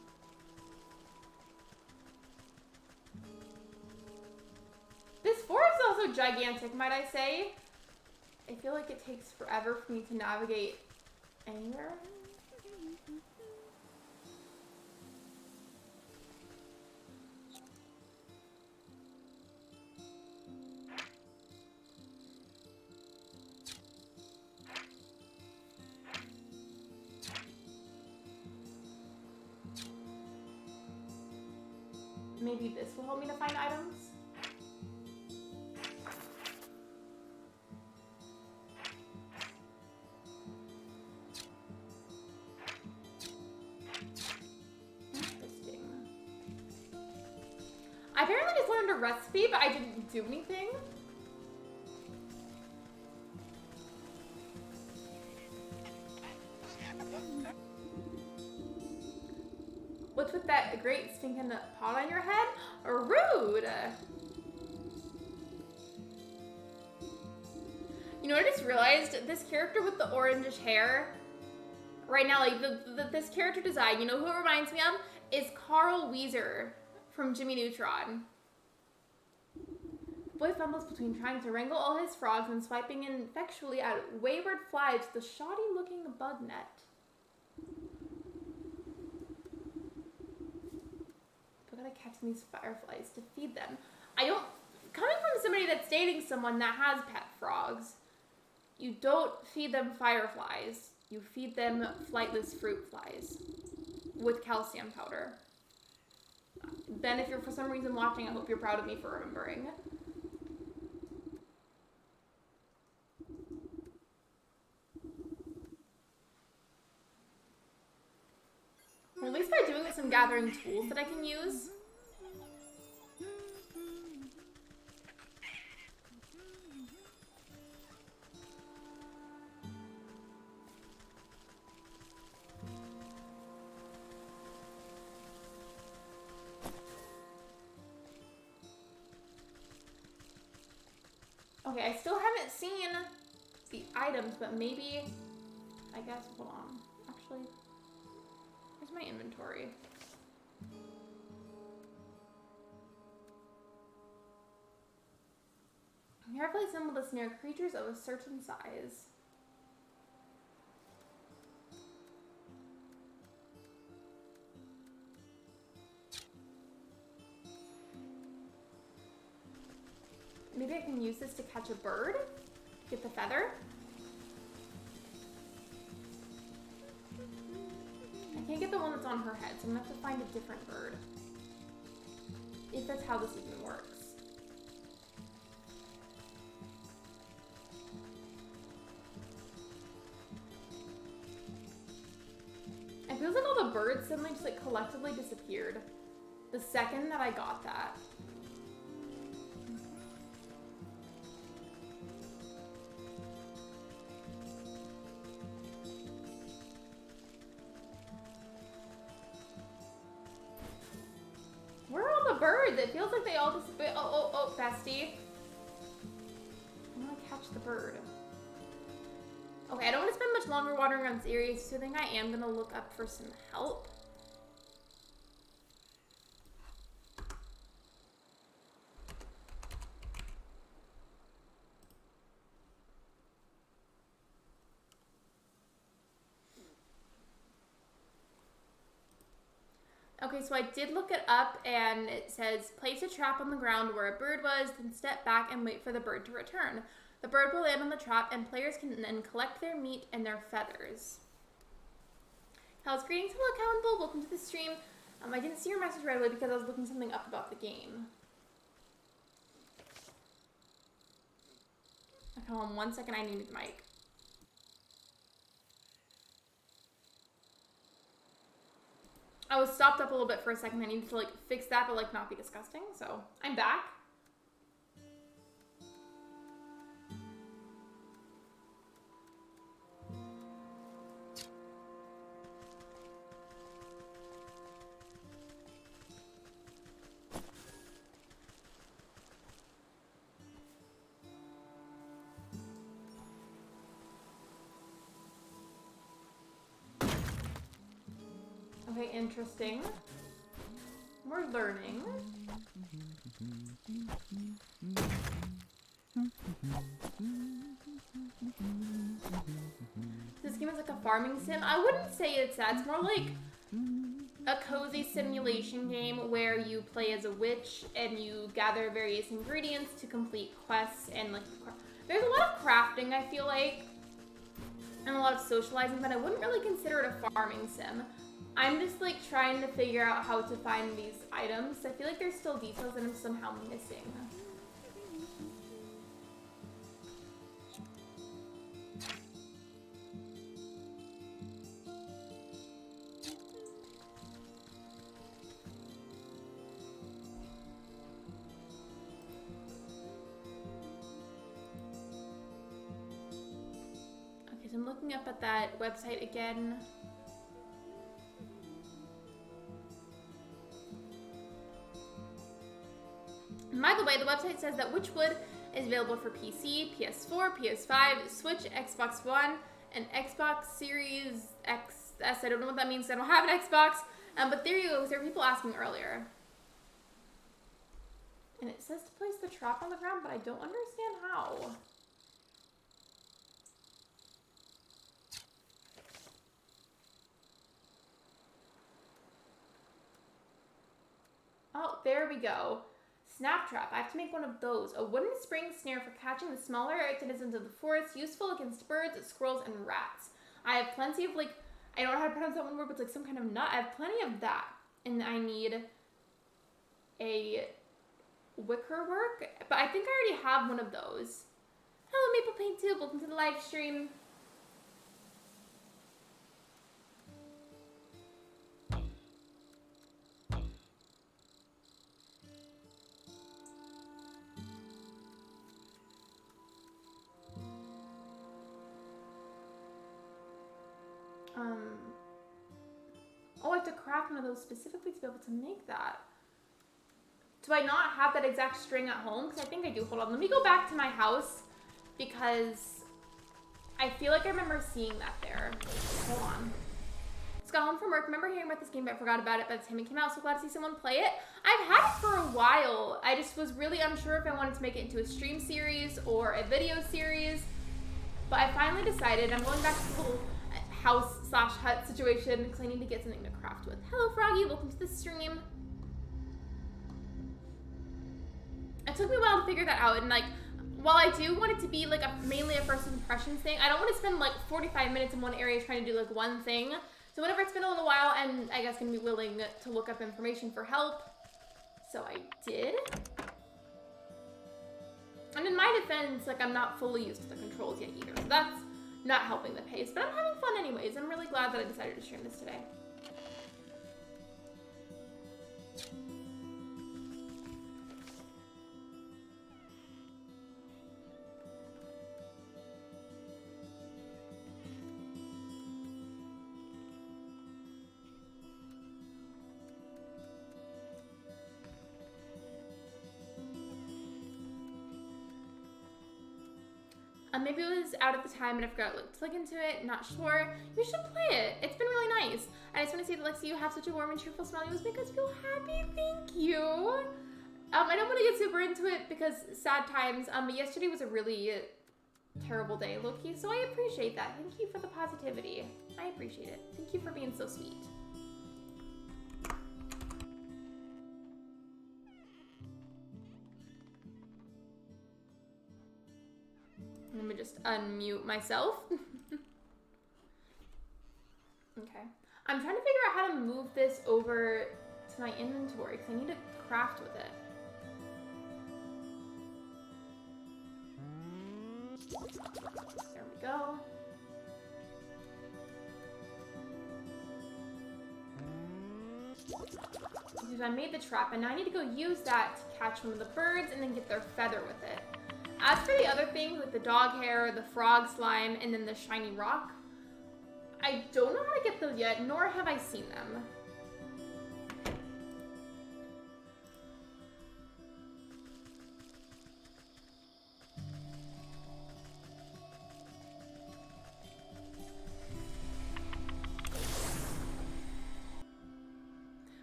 This forest is also gigantic, might I say. I feel like it takes forever for me to navigate anywhere. Maybe this will help me to find items. Interesting. I apparently just learned a recipe, but I didn't do anything. What's with that great stinking pot on your head? Rude! You know what I just realized? This character with the orangish hair, right now, like, this character design, you know who it reminds me of? Is Carl Weezer from Jimmy Neutron. The boy fumbles between trying to wrangle all his frogs and swiping ineffectually at wayward flies with the shoddy-looking bug net. Gotta catch these fireflies to feed them. Coming from somebody that's dating someone that has pet frogs, you don't feed them fireflies. You feed them flightless fruit flies with calcium powder. Ben, if you're for some reason watching, I hope you're proud of me for remembering. Or at least by doing this, I'm gathering tools that I can use. Okay, I still haven't seen the items, but maybe, I guess, hold on. Actually, where's my inventory? Carefully assemble the snare creatures of a certain size. Maybe I can use this to catch a bird? Get the feather? I can't get the one that's on her head, so I'm gonna have to find a different bird. If that's how this even works. It feels like all the birds suddenly just like collectively disappeared the second that I got that. Where are all the birds? It feels like they all disappeared. Oh, bestie. I'm gonna catch the bird. Okay, I don't want to spend much longer wandering around this area, so I think I am gonna look up for some help. Okay, so I did look it up, and it says, place a trap on the ground where a bird was, then step back and wait for the bird to return. The bird will land on the trap, and players can then collect their meat and their feathers. How's greetings? Hello, Calendbull. Welcome to the stream. I didn't see your message right away because I was looking something up about the game. Okay, hold on 1 second. I needed mic. I was stopped up a little bit for a second. I needed to like fix that, but like not be disgusting. So I'm back. Okay, interesting. We're learning. This game is like a farming sim. I wouldn't say it's that. It's more like a cozy simulation game where you play as a witch and you gather various ingredients to complete quests, and like there's a lot of crafting, I feel like, and a lot of socializing, but I wouldn't really consider it a farming sim. I'm just like trying to figure out how to find these items. I feel like there's still details that I'm somehow missing. Okay, so I'm looking up at that website again. And by the way, the website says that Wytchwood is available for PC, PS4, PS5, Switch, Xbox One, and Xbox Series XS. I don't know what that means. I don't have an Xbox. But there you go. There were people asking earlier. And it says to place the trap on the ground, but I don't understand how. Oh, there we go. Snap trap. I have to make one of those. A wooden spring snare for catching the smaller denizens of the forest, useful against birds, squirrels, and rats. I have plenty of, like, I don't know how to pronounce that one word, but it's like some kind of nut. I have plenty of that. And I need a wicker work, but I think I already have one of those. Hello, Maple Paint Tube. Welcome to the live stream. Oh, I have to craft one of those specifically to be able to make that. Do I not have that exact string at home? Because I think I do. Hold on. Let me go back to my house because I feel like I remember seeing that there. Hold on. Just got home from work. Remember hearing about this game, but I forgot about it by the time it came out. So glad to see someone play it. I've had it for a while. I just was really unsure if I wanted to make it into a stream series or a video series. But I finally decided I'm going back to the little house/hut situation because I need to get something to craft with. Hello, Froggy. Welcome to the stream. It took me a while to figure that out, and like, while I do want it to be like mainly a first impressions thing, I don't want to spend like 45 minutes in one area trying to do like one thing. So whenever it's been a little while, and I guess gonna be willing to look up information for help, so I did. And in my defense, like, I'm not fully used to the controls yet either, so that's not helping the pace, but I'm having fun anyways. I'm really glad that I decided to stream this today. Maybe it was out at the time and I forgot to look into it, not sure. You should play it. It's been really nice. I just want to say that, Lexi, you have such a warm and cheerful smile. You always make us feel happy. Thank you. I don't want to get super into it because sad times. But yesterday was a really terrible day, low-key, so I appreciate that. Thank you for the positivity. I appreciate it. Thank you for being so sweet. Let me just unmute myself. Okay. I'm trying to figure out how to move this over to my inventory because I need to craft with it. There we go. Because I made the trap and now I need to go use that to catch one of the birds and then get their feather with it. As for the other things, like the dog hair, the frog slime, and then the shiny rock, I don't know how to get those yet, nor have I seen them.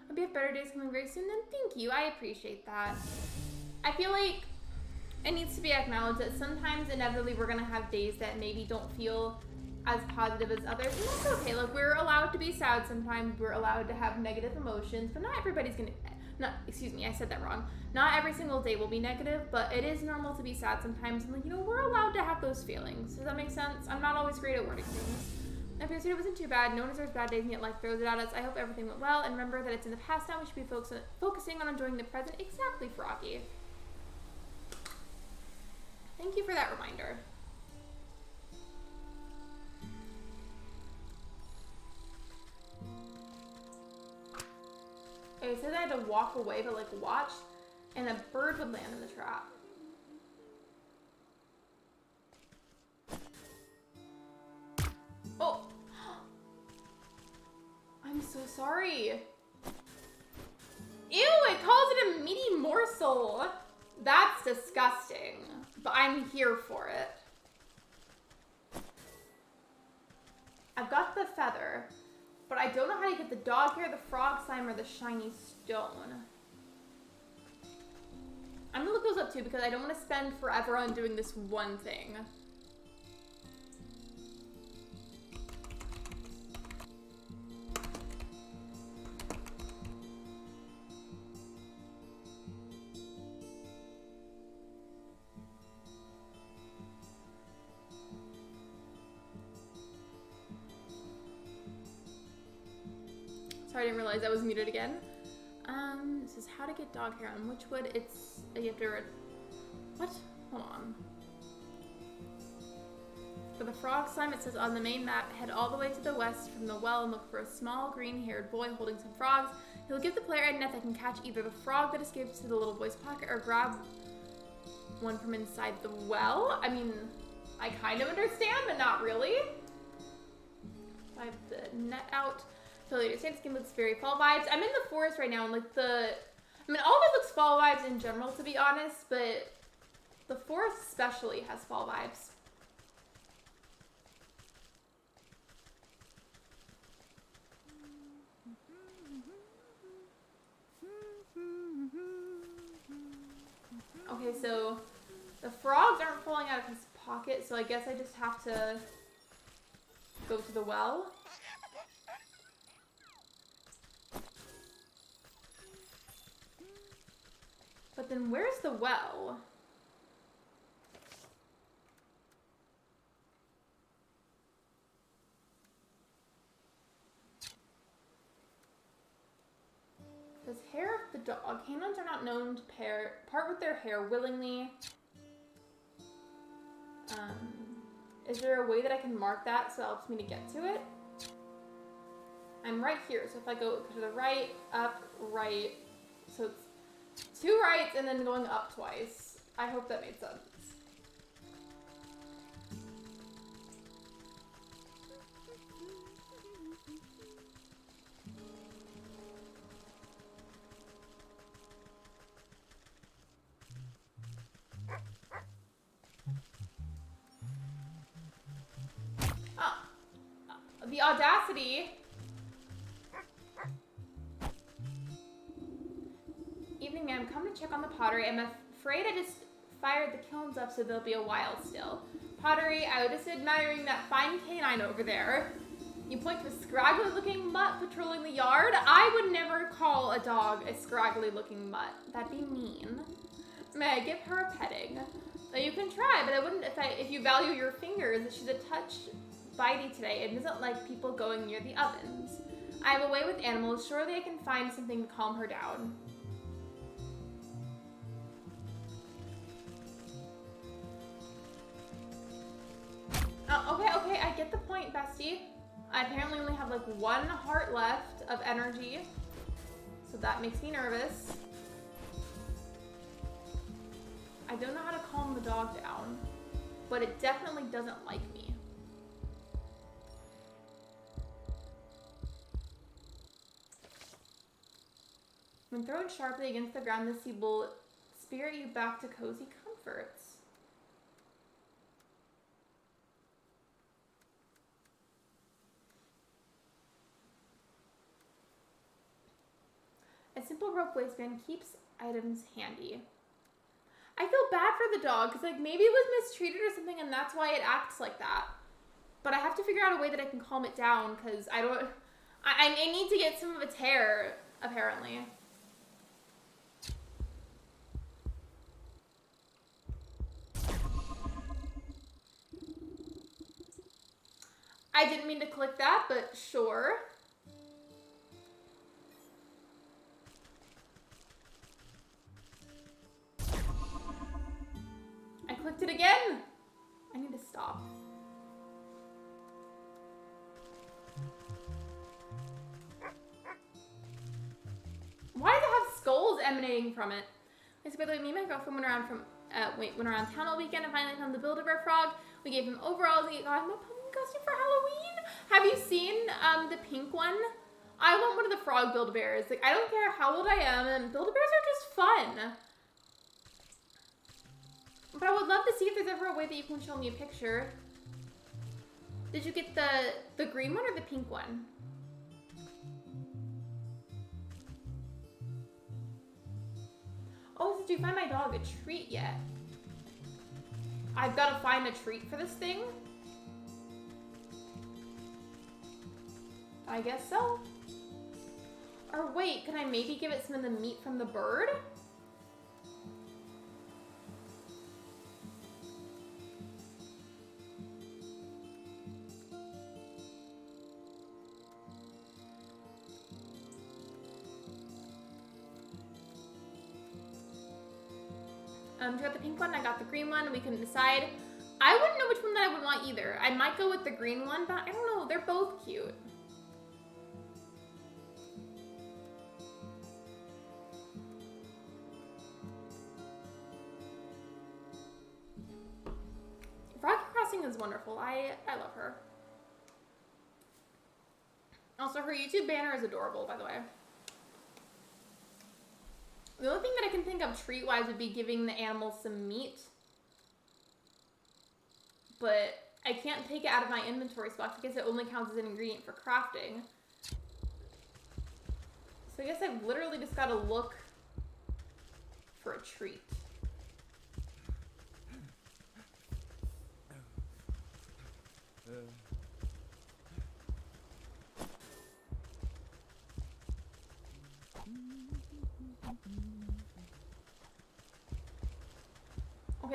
I'll be have better days coming very soon, then thank you. I appreciate that. I feel like it needs to be acknowledged that sometimes inevitably we're gonna have days that maybe don't feel as positive as others, and that's okay. Like, we're allowed to be sad sometimes, we're allowed to have negative emotions, but not everybody's gonna, excuse me, I said that wrong. Not every single day will be negative, but it is normal to be sad sometimes, and like, you know, we're allowed to have those feelings. Does that make sense? I'm not always great at wording things. If yesterday wasn't too bad, no one deserves bad days, and yet life throws it at us. I hope everything went well, and remember that it's in the past now. We should be focusing on enjoying the present. Exactly, Froggy. Thank you for that reminder. Okay, it said I had to walk away to like watch, and a bird would land in the trap. Oh! I'm so sorry. Ew, it calls it a meaty morsel. That's disgusting, but I'm here for it. I've got the feather, but I don't know how to get the dog hair, the frog slime, or the shiny stone. I'm gonna look those up too because I don't want to spend forever on doing this one thing. Sorry, I didn't realize I was muted again. This is how to get dog hair on Wytchwood. It's, you have to, what? Hold on. For the frog slime, it says on the main map, head all the way to the west from the well and look for a small green-haired boy holding some frogs. He'll give the player a net that can catch either the frog that escapes to the little boy's pocket or grab one from inside the well. I mean, I kind of understand, but not really. I have the net out. So later, same skin looks very fall vibes. I'm in the forest right now, and like I mean, all of it looks fall vibes in general, to be honest, but the forest especially has fall vibes. Okay, so the frogs aren't falling out of his pocket, so I guess I just have to go to the well. But then where's the well? Says hair of the dog. Canines are not known to part with their hair willingly. Is there a way that I can mark that so it helps me to get to it? I'm right here, so if I go to the right, up, right, so it's 2 rights and then going up twice. I hope that made sense. The audacity. Evening, ma'am. Come to check on the pottery. I'm afraid I just fired the kilns up, so there'll be a while still. Pottery, I was just admiring that fine canine over there. You point to a scraggly-looking mutt patrolling the yard? I would never call a dog a scraggly-looking mutt. That'd be mean. May I give her a petting? Now, you can try, but I wouldn't if you value your fingers. She's a touch bitey today and doesn't like people going near the ovens. I have a way with animals. Surely I can find something to calm her down. Okay, I get the point, bestie. I apparently only have like 1 heart left of energy, so that makes me nervous. I don't know how to calm the dog down, but it definitely doesn't like me. When thrown sharply against the ground, this seed will spirit you back to cozy comforts. A simple rope waistband keeps items handy. I feel bad for the dog because like maybe it was mistreated or something and that's why it acts like that. But I have to figure out a way that I can calm it down because I need to get some of its hair apparently. I didn't mean to click that, but sure. I clicked it again. I need to stop. Why does it have skulls emanating from it? I said, by the way, me and my girlfriend went around town all weekend and finally found the Build-A-Bear frog. We gave him overalls and he got him a pumpkin costume for Halloween. Have you seen the pink one? I want one of the frog Build-A-Bears. Like, I don't care how old I am, and Build-A-Bears are just fun. But I would love to see if there's ever a way that you can show me a picture. Did you get the green one or the pink one? Oh, did you find my dog a treat yet? I've got to find a treat for this thing? I guess so. Or wait, can I maybe give it some of the meat from the bird? You got the pink one, I got the green one, we couldn't decide. I wouldn't know which one that I would want either. I might go with the green one, but I don't know, they're both cute. Rocky Crossing is wonderful. I love her. Also, her YouTube banner is adorable, by the way. The only thing that I can think of treat-wise would be giving the animals some meat. But I can't take it out of my inventory spot because it only counts as an ingredient for crafting. So I guess I've literally just got to look for a treat. Okay,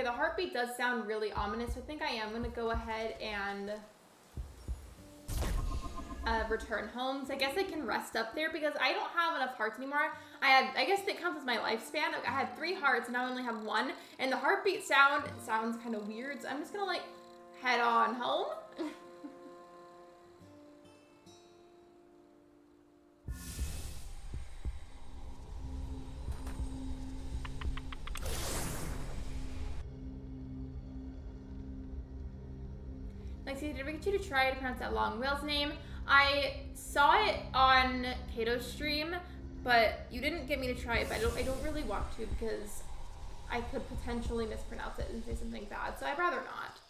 the heartbeat does sound really ominous, so I think I am gonna go ahead and return home. So I guess I can rest up there because I don't have enough hearts anymore. I guess that counts as my lifespan. I had 3 hearts and now I only have 1. And the heartbeat sounds kind of weird. So I'm just gonna like head on home. Lexi, did we get you to try to pronounce that long whale's name? I saw it on Kato's stream, but you didn't get me to try it, but I don't really want to because I could potentially mispronounce it and say something bad, so I'd rather not.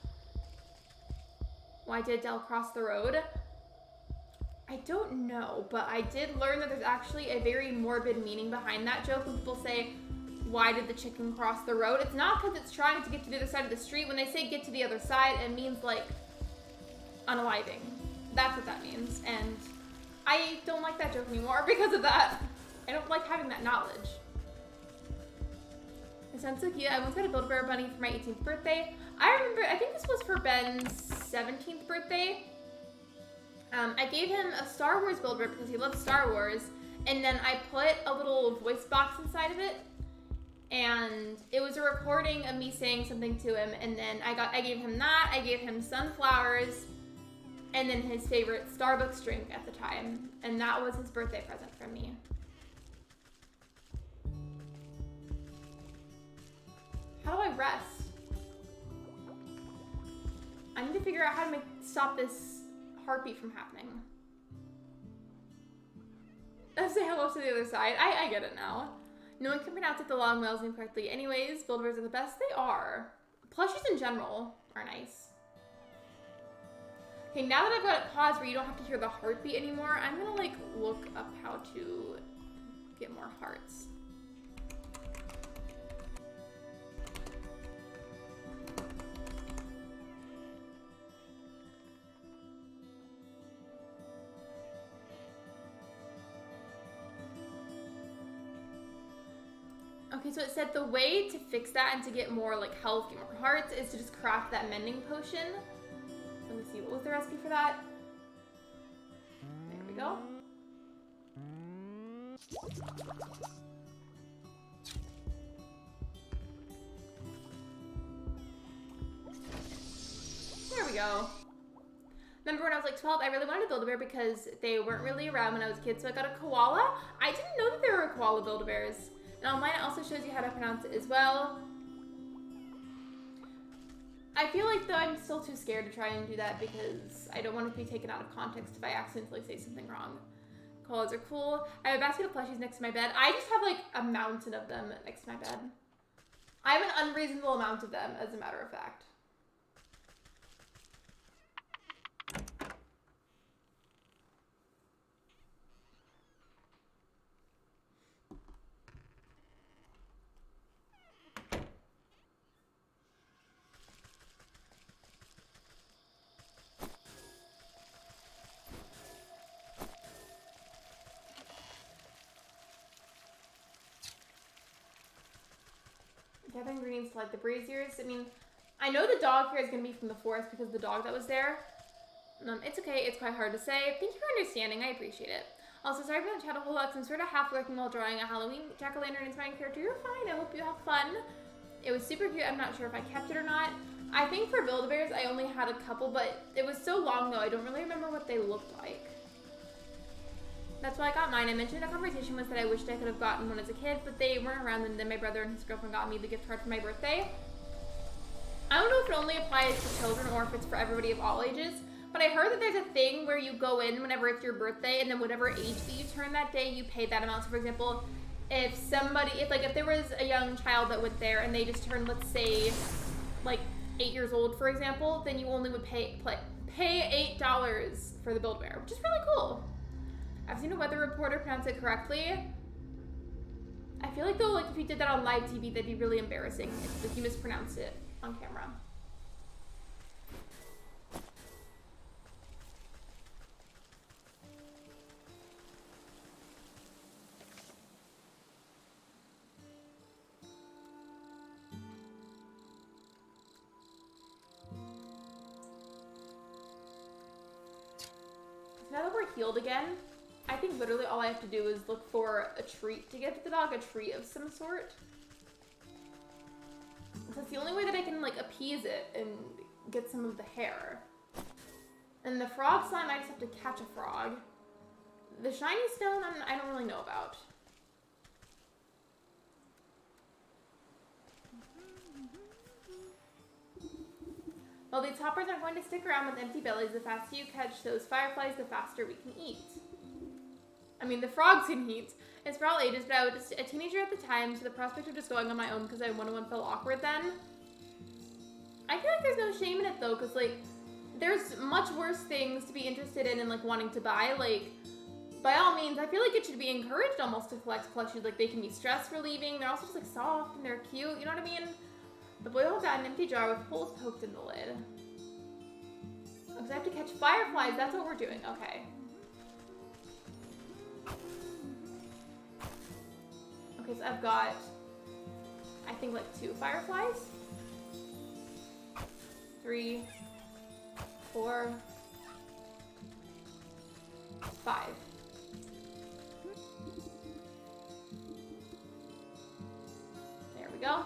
Why did Del cross the road? I don't know, but I did learn that there's actually a very morbid meaning behind that joke when people say, why did the chicken cross the road? It's not because it's trying to get to the other side of the street. When they say get to the other side, it means like unaliving. That's what that means, and I don't like that joke anymore because of that. I don't like having that knowledge. It sounds so cute. I once got a Build-A-Bear bunny for my 18th birthday. I remember, I think this was for Ben's 17th birthday. I gave him a Star Wars Build-A-Bear because he loves Star Wars, and then I put a little voice box inside of it, and it was a recording of me saying something to him, and then I gave him that, I gave him sunflowers, and then his favorite Starbucks drink at the time. And that was his birthday present from me. How do I rest? I need to figure out how to stop this heartbeat from happening. Let's say hello to the other side. I get it now. No one can pronounce it the long whale's name correctly. Anyways, Build-A-Bears are the best. They are. Plushies in general are nice. Okay, now that I've got it paused where you don't have to hear the heartbeat anymore, I'm gonna like look up how to get more hearts. Okay, so it said the way to fix that and to get more like health, get more hearts, is to just craft that mending potion. Let me see, what was the recipe for that? There we go. There we go. Remember when I was like 12, I really wanted to Build-A-Bear because they weren't really around when I was a kid, so I got a koala. I didn't know that there were koala Build-A-Bears. And online it also shows you how to pronounce it as well. I feel like though I'm still too scared to try and do that because I don't want it to be taken out of context if I accidentally say something wrong. Koalas are cool. I have a basket of plushies next to my bed. I just have like a mountain of them next to my bed. I have an unreasonable amount of them, as a matter of fact. Gathering ingredients to light the braziers. I mean, I know the dog here is going to be from the forest because of the dog that was there. It's okay. It's quite hard to say. Thank you for understanding. I appreciate it. Also, sorry for the chat a whole lot. I'm sort of half working while drawing a Halloween jack-o'-lantern inspiring character. You're fine. I hope you have fun. It was super cute. I'm not sure if I kept it or not. I think for Build-A-Bears, I only had a couple, but it was so long, though, I don't really remember what they looked like. That's why I got mine. I mentioned in a conversation was that I wished I could have gotten one as a kid, but they weren't around, and then my brother and his girlfriend got me the gift card for my birthday. I don't know if it only applies to children or if it's for everybody of all ages, but I heard that there's a thing where you go in whenever it's your birthday, and then whatever age that you turn that day, you pay that amount. So for example, if there was a young child that went there and they just turned, let's say, like 8 years old, for example, then you only would pay $8 for the Build-A-Bear, which is really cool. I've seen a weather reporter pronounce it correctly. I feel like though, like if you did that on live TV, that'd be really embarrassing if you mispronounced it on camera. Now that we're healed again, I think literally all I have to do is look for a treat to give the dog, a treat of some sort. That's the only way that I can like appease it and get some of the hair. And the frog slime, I just have to catch a frog. The shiny stone, I don't really know about. Well, these hoppers are going to stick around with empty bellies. The faster you catch those fireflies, the faster we can eat. I mean, the frogs can eat. It's for all ages, but I was just a teenager at the time, so the prospect of just going on my own because I 101 felt awkward then. I feel like there's no shame in it though, because like, there's much worse things to be interested in and like wanting to buy. Like, by all means, I feel like it should be encouraged almost to collect plushies. Like, they can be stress relieving. They're also just like soft and they're cute. You know what I mean? The boy holds out an empty jar with holes poked in the lid. Because I have to catch fireflies. That's what we're doing. Okay. Okay, so I've got, I think like 2 fireflies. 3, 4, 5. There we go.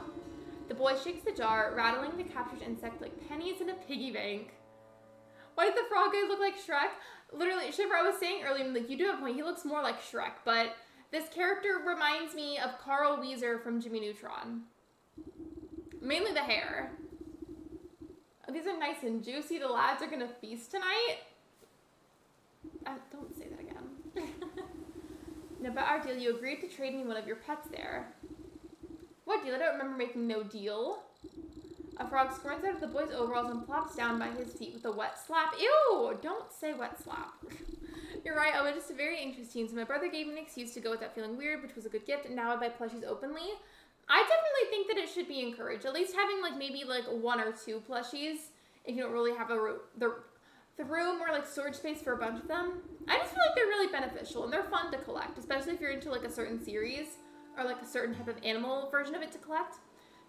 The boy shakes the jar, rattling the captured insect like pennies in a piggy bank. Why did the frog guy look like Shrek? Literally, Shiver, I was saying earlier, like, you do have a point, he looks more like Shrek, but this character reminds me of Carl Weezer from Jimmy Neutron. Mainly the hair. Oh, these are nice and juicy. The lads are gonna feast tonight. Don't say that again. No, but our deal, you agreed to trade me one of your pets there. What deal? I don't remember making no deal. A frog squirts out of the boy's overalls and plops down by his feet with a wet slap. Ew! Don't say wet slap. You're right, I was just a very anxious teen, so my brother gave me an excuse to go without feeling weird, which was a good gift, and now I buy plushies openly. I definitely think that it should be encouraged. At least having like maybe like 1 or 2 plushies if you don't really have the room or like storage space for a bunch of them. I just feel like they're really beneficial and they're fun to collect, especially if you're into like a certain series or like a certain type of animal version of it to collect.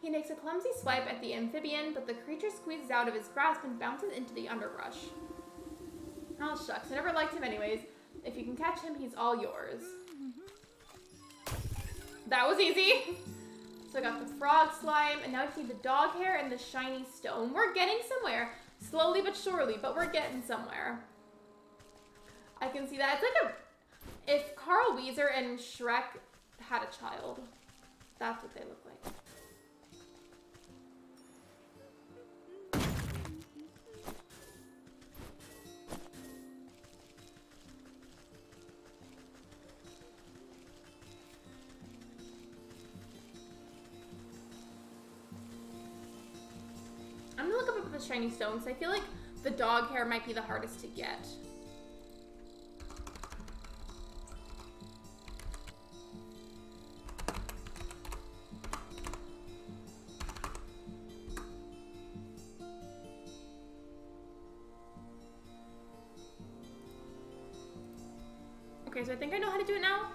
He makes a clumsy swipe at the amphibian, but the creature squeezes out of his grasp and bounces into the underbrush. Oh shucks, I never liked him anyways. If you can catch him, he's all yours. That was easy. So I got the frog slime, and now I just need the dog hair and the shiny stone. We're getting somewhere. Slowly but surely, but we're getting somewhere. I can see that. It's like if Carl Weezer and Shrek had a child. That's what they look like. I'm gonna look up the shiny stones. I feel like the dog hair might be the hardest to get. Okay, so I think I know how to do it now.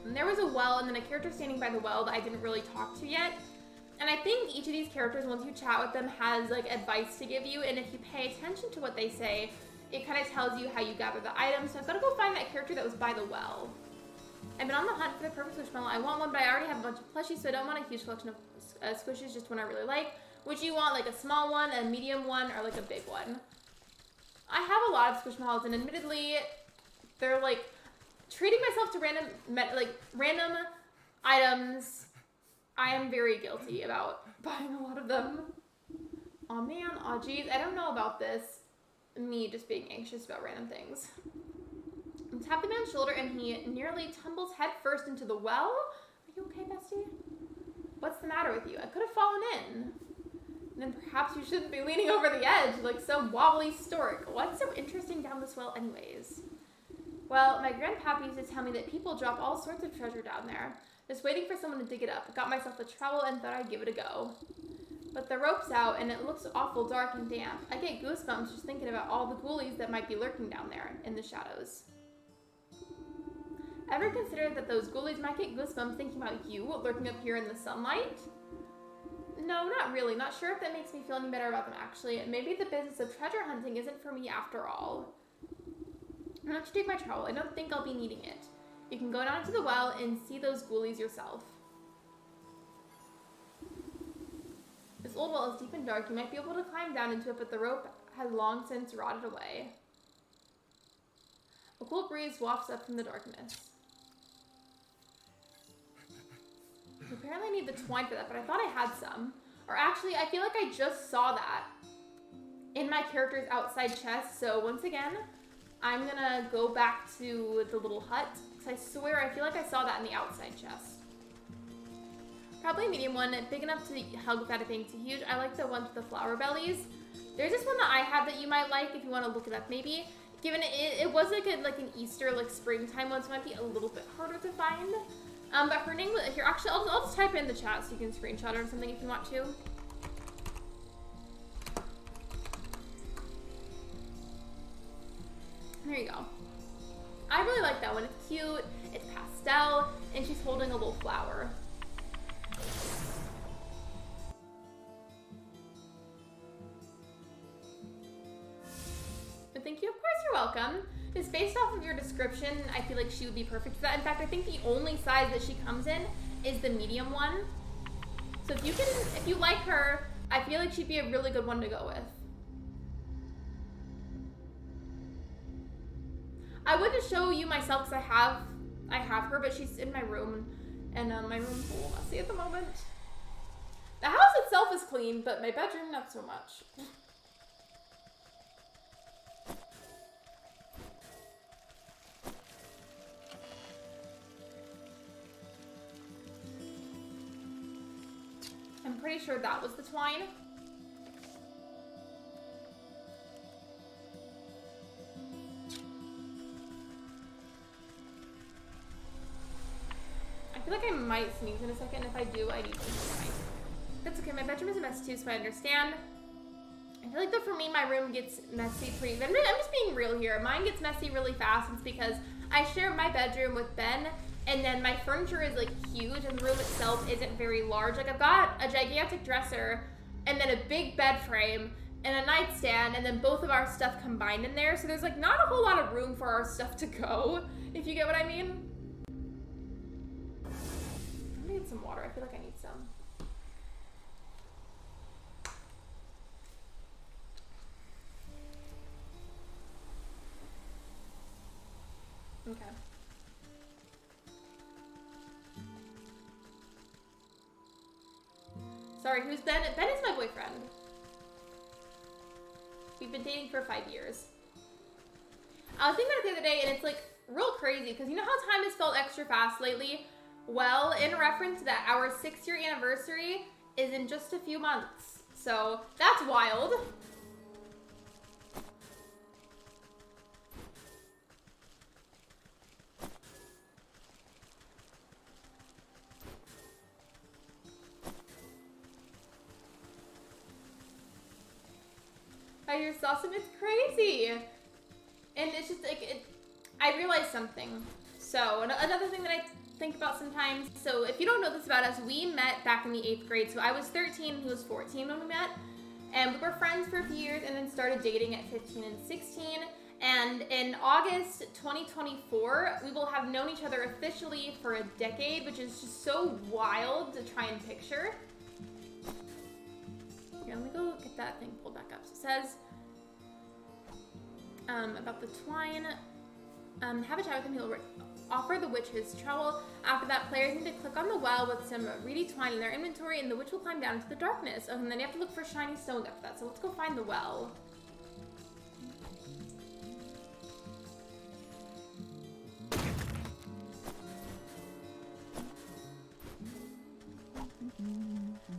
And there was a well and then a character standing by the well that I didn't really talk to yet. And I think each of these characters, once you chat with them, has like advice to give you. And if you pay attention to what they say, it kind of tells you how you gather the items. So I've got to go find that character that was by the well. I've been on the hunt for the perfect squishmallow. I want one, but I already have a bunch of plushies, so I don't want a huge collection of squishes, just one I really like. Would you want like a small one, a medium one, or like a big one? I have a lot of squishmallows, and admittedly, they're like treating myself to random items. I am very guilty about buying a lot of them. Oh man, oh geez, I don't know about this. Me just being anxious about random things. I tap the man's shoulder and he nearly tumbles head first into the well. Are you okay, bestie? What's the matter with you? I could have fallen in. And then perhaps you shouldn't be leaning over the edge like some wobbly stork. What's so interesting down this well anyways? Well, my grandpappy used to tell me that people drop all sorts of treasure down there. Just waiting for someone to dig it up. I got myself a trowel and thought I'd give it a go. But the rope's out and it looks awful dark and damp. I get goosebumps just thinking about all the ghoulies that might be lurking down there in the shadows. Ever considered that those ghoulies might get goosebumps thinking about you lurking up here in the sunlight? No, not really. Not sure if that makes me feel any better about them actually. Maybe the business of treasure hunting isn't for me after all. I'm gonna have to take my trowel. I don't think I'll be needing it. You can go down to the well and see those ghoulies yourself. This old well is deep and dark. You might be able to climb down into it, but the rope has long since rotted away. A cool breeze wafts up from the darkness. You apparently need the twine for that, but I thought I had some. Or actually, I feel like I just saw that in my character's outside chest. So once again, I'm gonna go back to the little hut, because I swear I feel like I saw that in the outside chest. Probably a medium one, big enough to hug without it being too huge. I like the ones with the flower bellies. There's this one that I have that you might like if you want to look it up maybe. Given it was like an Easter, like springtime one, so it might be a little bit harder to find. But her name, here, actually, I'll just type it in the chat so you can screenshot it or something if you want to. There you go. I really like that one. It's cute, it's pastel, and she's holding a little flower. But thank you, of course you're welcome. Just based off of your description, I feel like she would be perfect for that. In fact, I think the only size that she comes in is the medium one. So if you like her, I feel like she'd be a really good one to go with. I wouldn't show you myself because I have her, but she's in my room, and my room's a little messy at the moment. The house itself is clean, but my bedroom not so much. I'm pretty sure that was the twine. I feel like I might sneeze in a second. If I do, I need to try. That's okay. My bedroom is a mess too, so I understand. I feel like though for me, my room gets messy pretty. I'm just being real here. Mine gets messy really fast. It's because I share my bedroom with Ben, and then my furniture is like huge, and the room itself isn't very large. Like I've got a gigantic dresser, and then a big bed frame, and a nightstand, and then both of our stuff combined in there. So there's like not a whole lot of room for our stuff to go, if you get what I mean. I'm gonna get some water. I feel like I need some. Okay. Sorry, who's Ben? Ben is my boyfriend. We've been dating for 5 years. I was thinking about it the other day, and it's like real crazy, because you know how time has felt extra fast lately? Well, in reference to that, our 6-year anniversary is in just a few months. So that's wild. I just saw some, it's crazy. And it's just like, I realized something. So another thing that I think about sometimes, so if you don't know this about us, we met back in the 8th grade. So I was 13, he was 14 when we met. And we were friends for a few years and then started dating at 15 and 16. And in August 2024, we will have known each other officially for a decade, which is just so wild to try and picture. Here, let me go get that thing pulled back up. So it says about the twine. Have a chat with him. He'll offer the witch his trowel. After that, players need to click on the well with some reedy twine in their inventory, and the witch will climb down into the darkness. Oh, and then you have to look for shiny stones after that. So let's go find the well.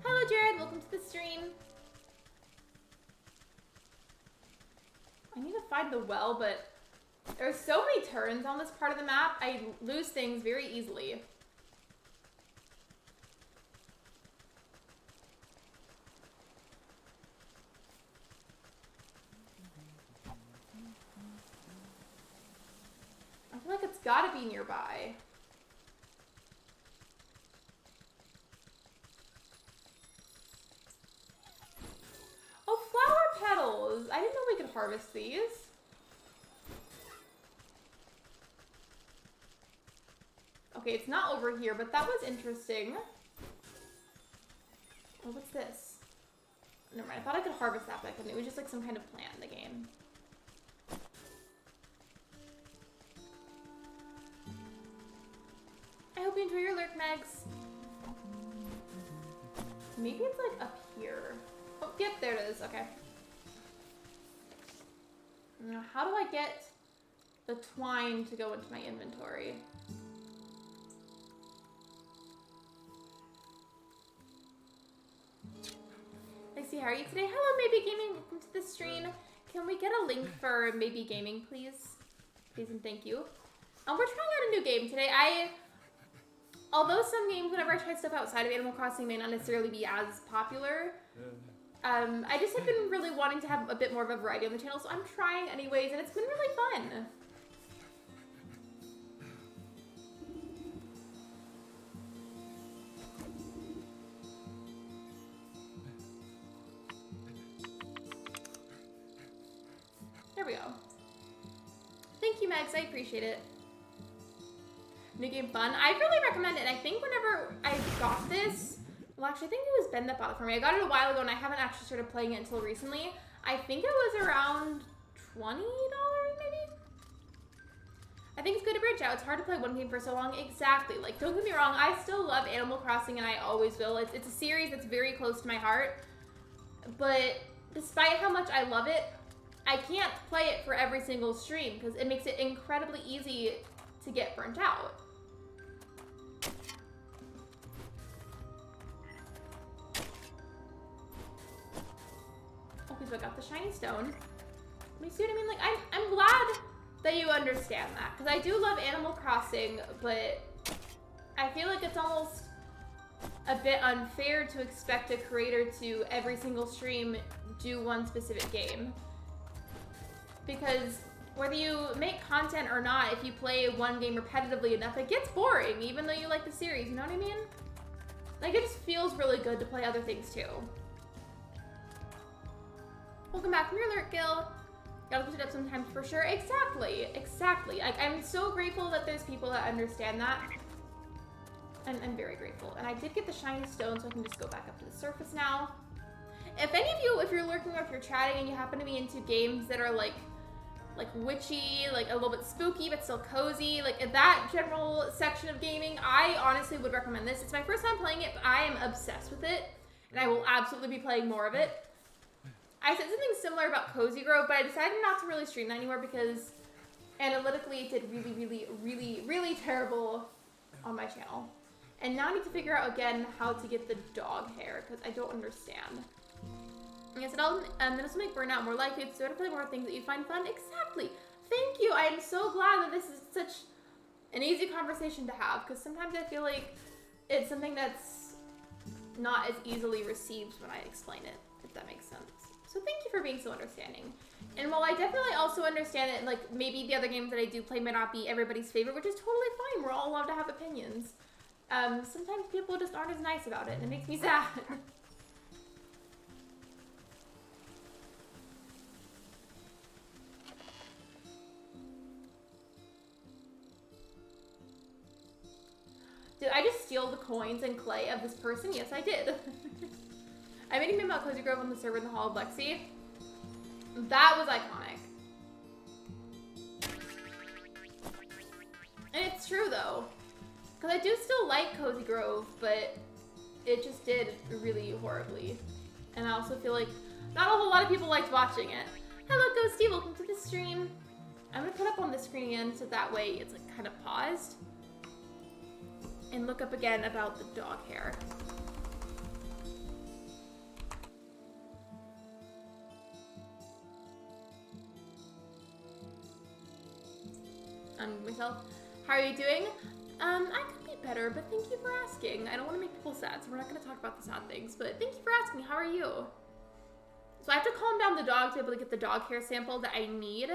Hello, Jared. Welcome to the stream. I need to find the well, but there's so many turns on this part of the map, I lose things very easily. I feel like it's gotta be nearby. Oh, flower petals! I didn't know we could harvest these. Okay, it's not over here, but that was interesting. Oh, what's this? Never mind, I thought I could harvest that, but I couldn't. It was just like some kind of plant in the game. I hope you enjoy your lurk, Megs. Maybe it's like up here. Oh, yep, there it is. Okay. Now, how do I get the twine to go into my inventory? Lexi, how are you today? Hello, Maybe Gaming. Welcome to the stream. Can we get a link for Maybe Gaming, please? Please and thank you. We're trying out a new game today. Although some games, whenever I try stuff outside of Animal Crossing, may not necessarily be as popular, I just have been really wanting to have a bit more of a variety on the channel, so I'm trying anyways, and it's been really fun. There we go. Thank you, Megs. I appreciate it. New game fun. I really recommend it. And I think whenever I got this, well, actually, I think it was Ben that bought it for me. I got it a while ago, and I haven't actually started playing it until recently. I think it was around $20, maybe? I think it's good to branch out. It's hard to play one game for so long. Exactly. Like, don't get me wrong. I still love Animal Crossing, and I always will. It's a series that's very close to my heart. But despite how much I love it, I can't play it for every single stream because it makes it incredibly easy to get burnt out. Okay, so I got the shiny stone. You see what I mean? Like, I'm glad that you understand that because I do love Animal Crossing, but I feel like it's almost a bit unfair to expect a creator to every single stream do one specific game. Because whether you make content or not, if you play one game repetitively enough, it gets boring, even though you like the series, you know what I mean? Like, it just feels really good to play other things, too. Welcome back from your Lurk Gil. Gotta push it up sometimes for sure. Exactly, exactly. Like, I'm so grateful that there's people that understand that. And I'm very grateful. And I did get the shiny stone, so I can just go back up to the surface now. If any of you, if you're lurking or if you're chatting and you happen to be into games that are like witchy, like a little bit spooky, but still cozy, like in that general section of gaming, I honestly would recommend this. It's my first time playing it, but I am obsessed with it, and I will absolutely be playing more of it. I said something similar about Cozy Grove, but I decided not to really stream that anymore because analytically it did really, really, really, really terrible on my channel. And now I need to figure out again how to get the dog hair, because I don't understand. Yes, it'll also make burnout more likely. It's better to play more things that you find fun. Exactly. Thank you. I am so glad that this is such an easy conversation to have, because sometimes I feel like it's something that's not as easily received when I explain it, if that makes sense. So thank you for being so understanding. And while I definitely also understand that, like, maybe the other games that I do play may not be everybody's favorite, which is totally fine. We're all allowed to have opinions. Sometimes people just aren't as nice about it, and it makes me sad. Did I just steal the coins and clay of this person? Yes, I did. I made a meme about Cozy Grove on the server in the Hall of Lexi. That was iconic. And it's true, though. Because I do still like Cozy Grove, but it just did really horribly. And I also feel like not a whole lot of people liked watching it. Hello, Ghosty. Welcome to the stream. I'm going to put up on the screen again so that way it's like kind of paused. And look up again about the dog hair. Myself. How are you doing? I could be better, but thank you for asking. I don't want to make people sad, so we're not going to talk about the sad things, but thank you for asking. How are you? So I have to calm down the dog to be able to get the dog hair sample that I need.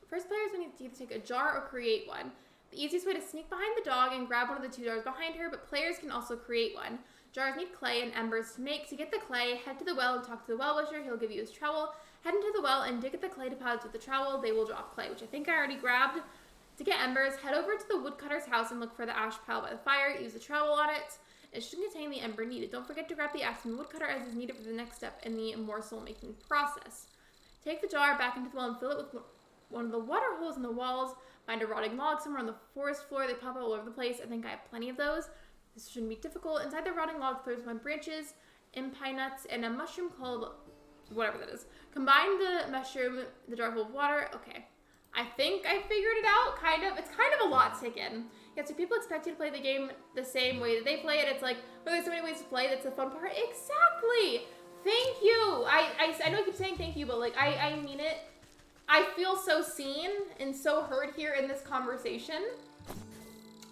First, players will need to either take a jar or create one. The easiest way to sneak behind the dog and grab one of the two jars behind her, but players can also create one. Jars need clay and embers to make. To get the clay, head to the well and talk to the well wisher. He'll give you his trowel. Head into the well and dig at the clay deposits with the trowel. They will drop clay, which I think I already grabbed. To get embers, head over to the woodcutter's house and look for the ash pile by the fire. Use the trowel on it. It should contain the ember needed. Don't forget to grab the axe from the woodcutter as is needed for the next step in the morsel making process. Take the jar back into the well and fill it with one of the water holes in the walls. Find a rotting log somewhere on the forest floor. They pop all over the place. I think I have plenty of those. This shouldn't be difficult. Inside the rotting log, there's one branches, pine nuts, and a mushroom called whatever that is. Combine the mushroom, the jar full of water. Okay. I think I figured it out, kind of. It's kind of a lot to take in. Yeah, so people expect you to play the game the same way that they play it. It's like, well, there's so many ways to play. That's the fun part. Exactly. Thank you. I know I keep saying thank you, but like, I mean it. I feel so seen and so heard here in this conversation.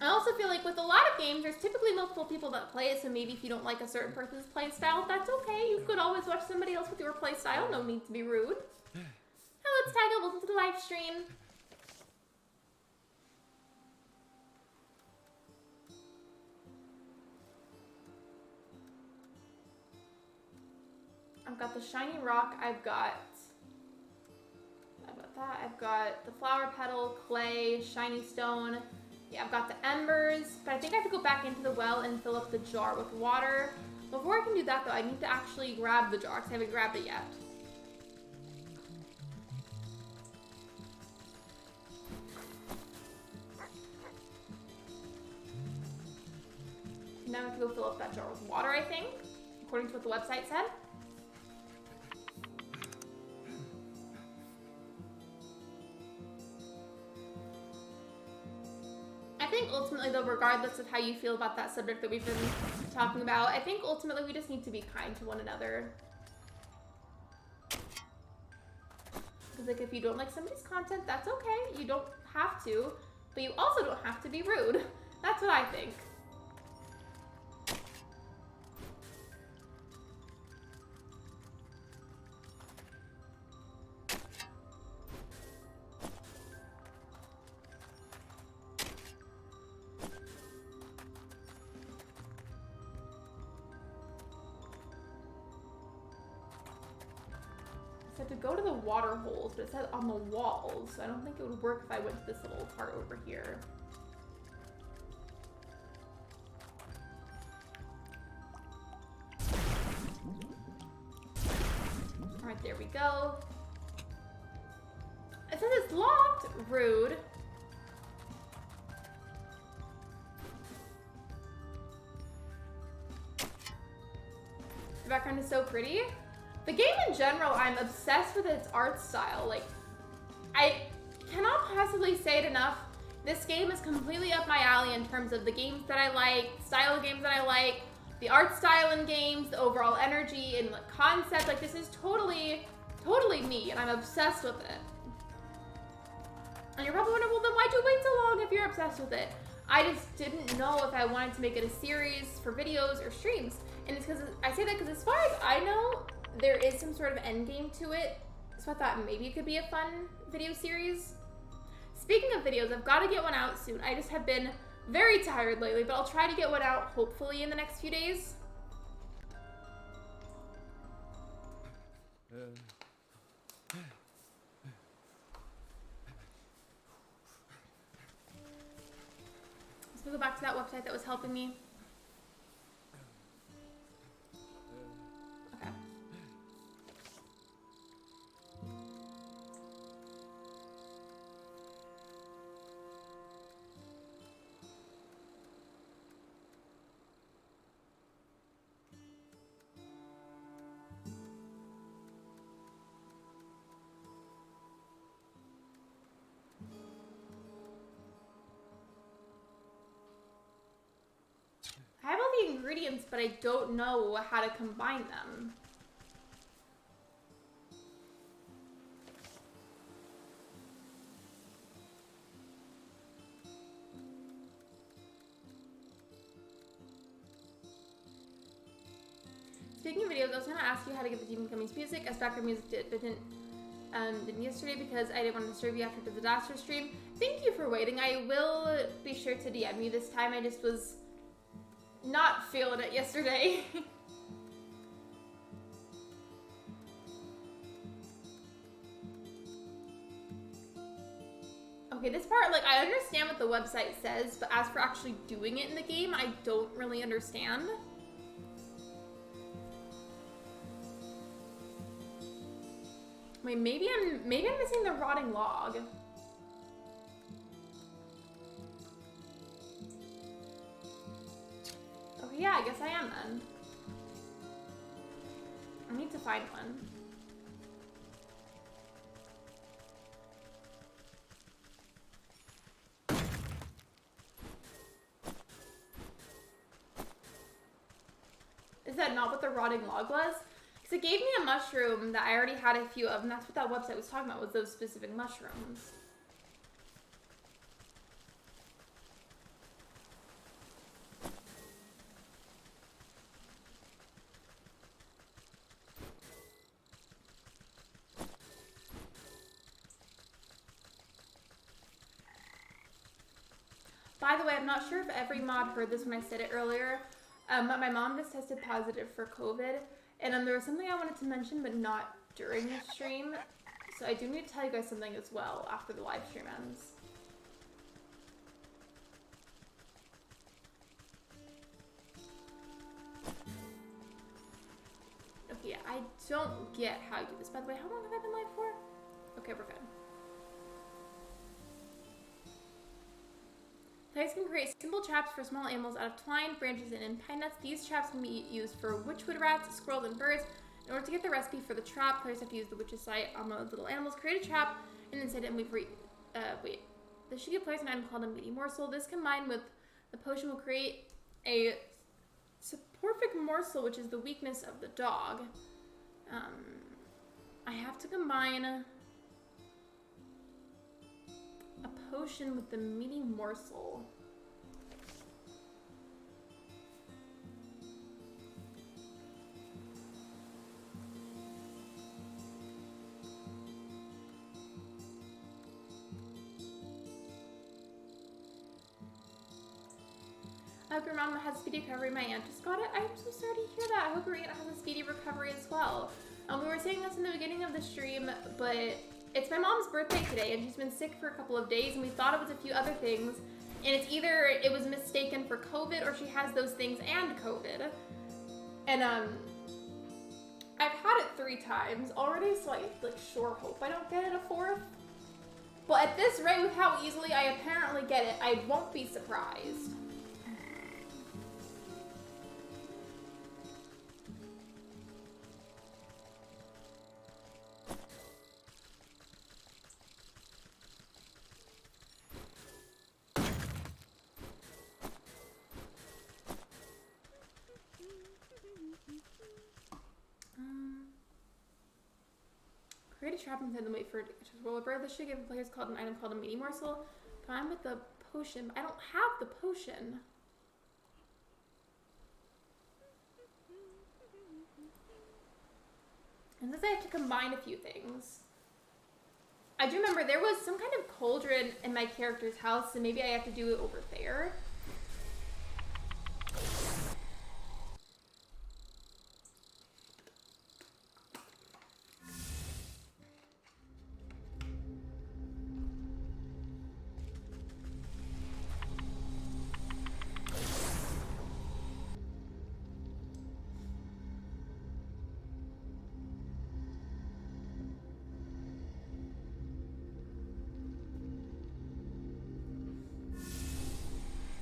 I also feel like with a lot of games, there's typically multiple people that play it, so maybe if you don't like a certain person's play style, that's okay. You could always watch somebody else with your play style. No need to be rude. Hello, it's Tiger. Welcome to the live stream. I've got the shiny rock. I've got that. I've got the flower petal, clay, shiny stone. Yeah, I've got the embers, but I think I have to go back into the well and fill up the jar with water. Before I can do that, though, I need to actually grab the jar because I haven't grabbed it yet. Now I have to go fill up that jar with water, I think, according to what the website said. I think ultimately, though, regardless of how you feel about that subject that we've been talking about, I think ultimately we just need to be kind to one another. Because, like, if you don't like somebody's content, that's okay. You don't have to, but you also don't have to be rude. That's what I think. To go to the water holes, but it says on the walls, so I don't think it would work if I went to this little part over here. Alright, there we go. It says it's locked. Rude. The background is so pretty. The game in general, I'm obsessed with its art style. Like, I cannot possibly say it enough. This game is completely up my alley in terms of the games that I like, style of games that I like, the art style in games, the overall energy and the concept. Like, this is totally me, and I'm obsessed with it. And you're probably wondering, well, then why'd you wait so long if you're obsessed with it? I just didn't know if I wanted to make it a series for videos or streams. And it's because, I say that because as far as I know, there is some sort of end game to it, so I thought maybe it could be a fun video series. Speaking of videos, I've got to get one out soon. I just have been very tired lately, but I'll try to get one out hopefully in the next few days. Let's go back to that website that was helping me. Okay. I have all the ingredients, but I don't know how to combine them. Speaking of videos, I was going to ask you how to get the Demon Gummies music, as background music didn't yesterday because I didn't want to disturb you after the disaster stream. Thank you for waiting. I will be sure to DM you this time. I just was not feeling it yesterday. Okay, this part, like, I understand what the website says, but as for actually doing it in the game, I don't really understand. Wait, maybe I'm missing the rotting log. Okay, yeah, I guess I am then. I need to find one. Is that not what the rotting log was? Because it gave me a mushroom that I already had a few of, and that's what that website was talking about, was those specific mushrooms. By the way, I'm not sure if every mod heard this when I said it earlier, but my mom just tested positive for COVID, and there was something I wanted to mention, but not during the stream, so I do need to tell you guys something as well after the live stream ends. Okay, I don't get how you do this. By the way, how long have I been live for? Okay, we're good. Players can create simple traps for small animals out of twine, branches, and pine nuts. These traps can be used for Wytchwood rats, squirrels, and birds. In order to get the recipe for the trap, players have to use the witch's site on the little animals, create a trap, and then set it and wait for wait. This should give players an item called a meaty morsel. This combined with the potion will create a soporific morsel, which is the weakness of the dog. I have to combine a potion with the meaty morsel. I hope your mom has a speedy recovery. My aunt just got it. I'm so sorry to hear that. I hope your aunt has a speedy recovery as well. We were saying this in the beginning of the stream, but it's my mom's birthday today, and she's been sick for a couple of days, and we thought it was a few other things, and it's either it was mistaken for COVID, or she has those things and COVID. And I've had it 3 times already, so I sure hope I don't get it a 4th. But at this rate, with how easily I apparently get it, I won't be surprised. Create a trap inside the wait for it to roll over. This should give players called an item called a meaty morsel. Combined with the potion. I don't have the potion. And this I have to combine a few things. I do remember there was some kind of cauldron in my character's house, so maybe I have to do it over there.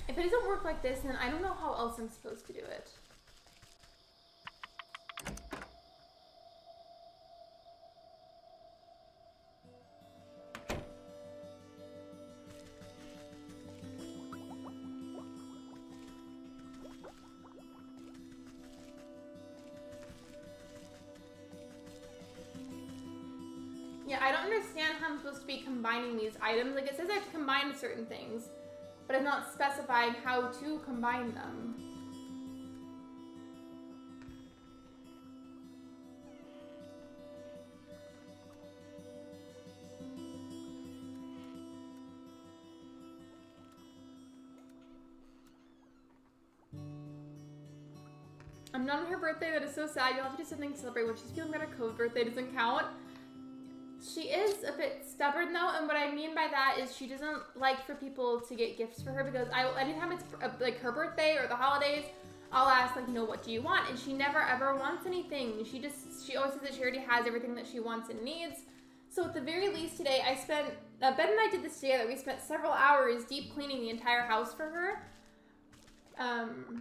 If it doesn't work like this, then I don't know how else I'm supposed to do it. Yeah, I don't understand how I'm supposed to be combining these items. Like, it says I have to combine certain things, but it's not specifying how to combine them. I'm not on her birthday. That is so sad. You'll have to do something to celebrate when she's feeling better. COVID birthday doesn't count. She is a bit stubborn though, and what I mean by that is she doesn't like for people to get gifts for her, because anytime it's like her birthday or the holidays, I'll ask, like, you know, what do you want? And she never ever wants anything. She always says that she already has everything that she wants and needs. So at the very least today, Ben and I did this together. We spent several hours deep cleaning the entire house for her. And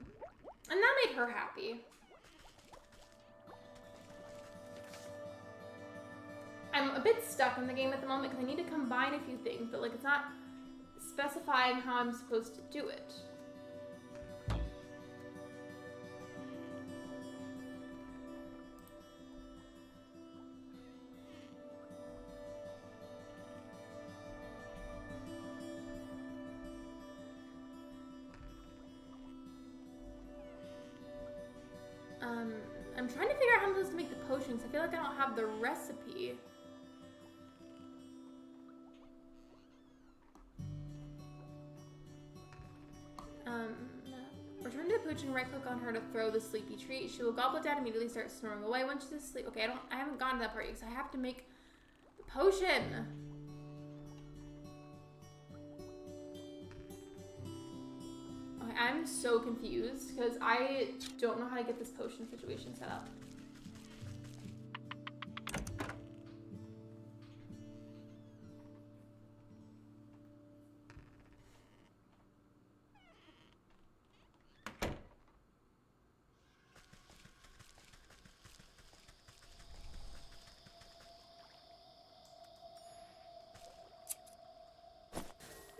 that made her happy. I'm a bit stuck in the game at the moment because I need to combine a few things, but like it's not specifying how I'm supposed to do it. I'm trying to figure out how I'm supposed to make the potions. I feel like I don't have the recipe. Return to the potion, right click on her to throw the sleepy treat. She will gobble it down, immediately start snoring away when she's asleep. Okay, I haven't gotten to that part yet, so I have to make the potion. Okay, I'm so confused because I don't know how to get this potion situation set up.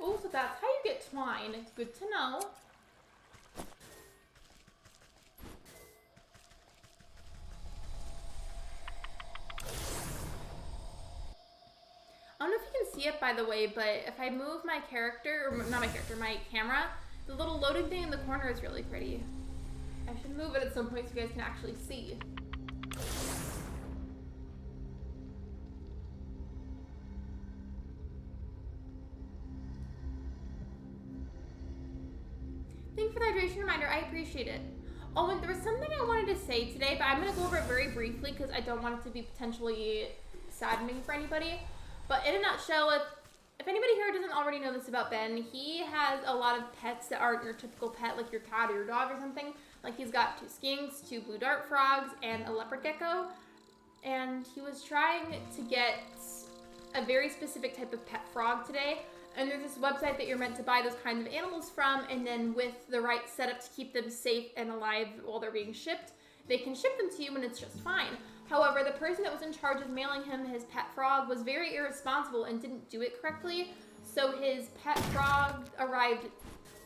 Oh, so that's how you get twine. Good to know. I don't know if you can see it, by the way, but if I move my character, or not my character, my camera, the little loading thing in the corner is really pretty. I should move it at some point so you guys can actually see. Thank you for the hydration reminder. I appreciate it. Oh, and there was something I wanted to say today, but I'm going to go over it very briefly because I don't want it to be potentially saddening for anybody. But in a nutshell, if anybody here doesn't already know this about Ben, he has a lot of pets that aren't your typical pet, like your cat or your dog or something. Like he's got 2 skinks, 2 blue dart frogs, and a leopard gecko. And he was trying to get a very specific type of pet frog today. And there's this website that you're meant to buy those kinds of animals from, and then with the right setup to keep them safe and alive while they're being shipped, they can ship them to you and it's just fine. However, the person that was in charge of mailing him his pet frog was very irresponsible and didn't do it correctly, so his pet frog arrived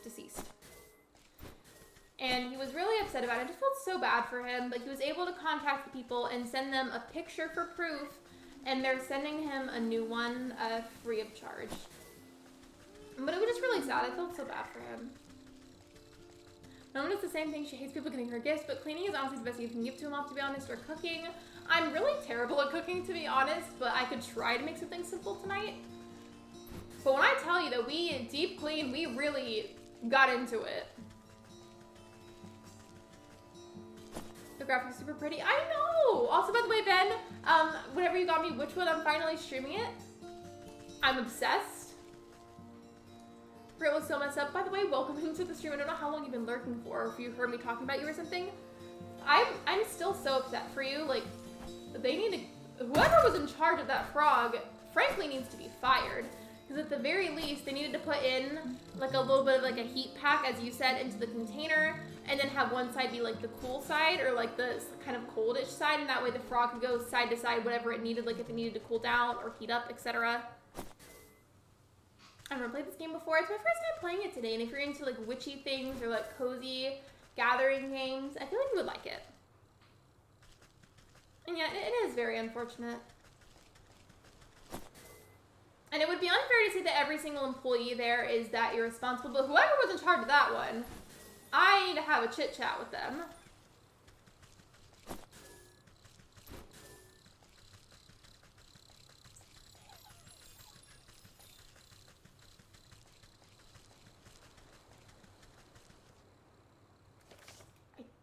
deceased. And he was really upset about it. I just felt so bad for him, but he was able to contact the people and send them a picture for proof, and they're sending him a new one free of charge. But it was just really sad. I felt so bad for him. My mom does the same thing. She hates people getting her gifts, but cleaning is honestly the best you can give to a mom, to be honest, or cooking. I'm really terrible at cooking, to be honest, but I could try to make something simple tonight. But when I tell you that we deep clean, we really got into it. The graphics are super pretty. I know! Also, by the way, Ben, whenever you got me Wytchwood, I'm finally streaming it. I'm obsessed. It was so messed up. By the way, welcome into the stream. I don't know how long you've been lurking for, or if you heard me talking about you or something. I'm still so upset for you. Like, they need to, whoever was in charge of that frog, frankly, needs to be fired. Because at the very least, they needed to put in like a little bit of like a heat pack, as you said, into the container, and then have one side be like the cool side, or like the kind of coldish side, and that way the frog could go side to side, whatever it needed, like if it needed to cool down or heat up, etc. I've never played this game before. It's my first time playing it today, and if you're into like witchy things or like cozy gathering games, I feel like you would like it. And yeah, it is very unfortunate. And it would be unfair to say that every single employee there is that irresponsible, but whoever was in charge of that one, I need to have a chit chat with them.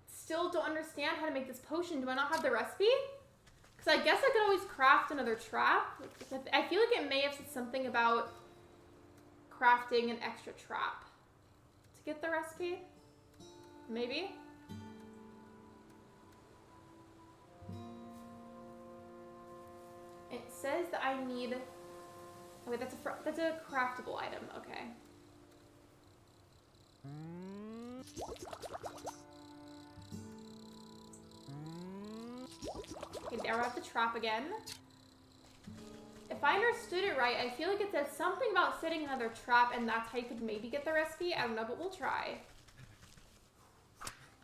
Still don't understand how to make this potion. Do I not have the recipe? So I guess I could always craft another trap. I feel like it may have said something about crafting an extra trap to get the recipe. Maybe. It says that I need. Oh wait, that's a craftable item. Okay. Okay, there we have the trap again. If I understood it right, I feel like it said something about setting another trap, and that's how you could maybe get the recipe. I don't know, but we'll try.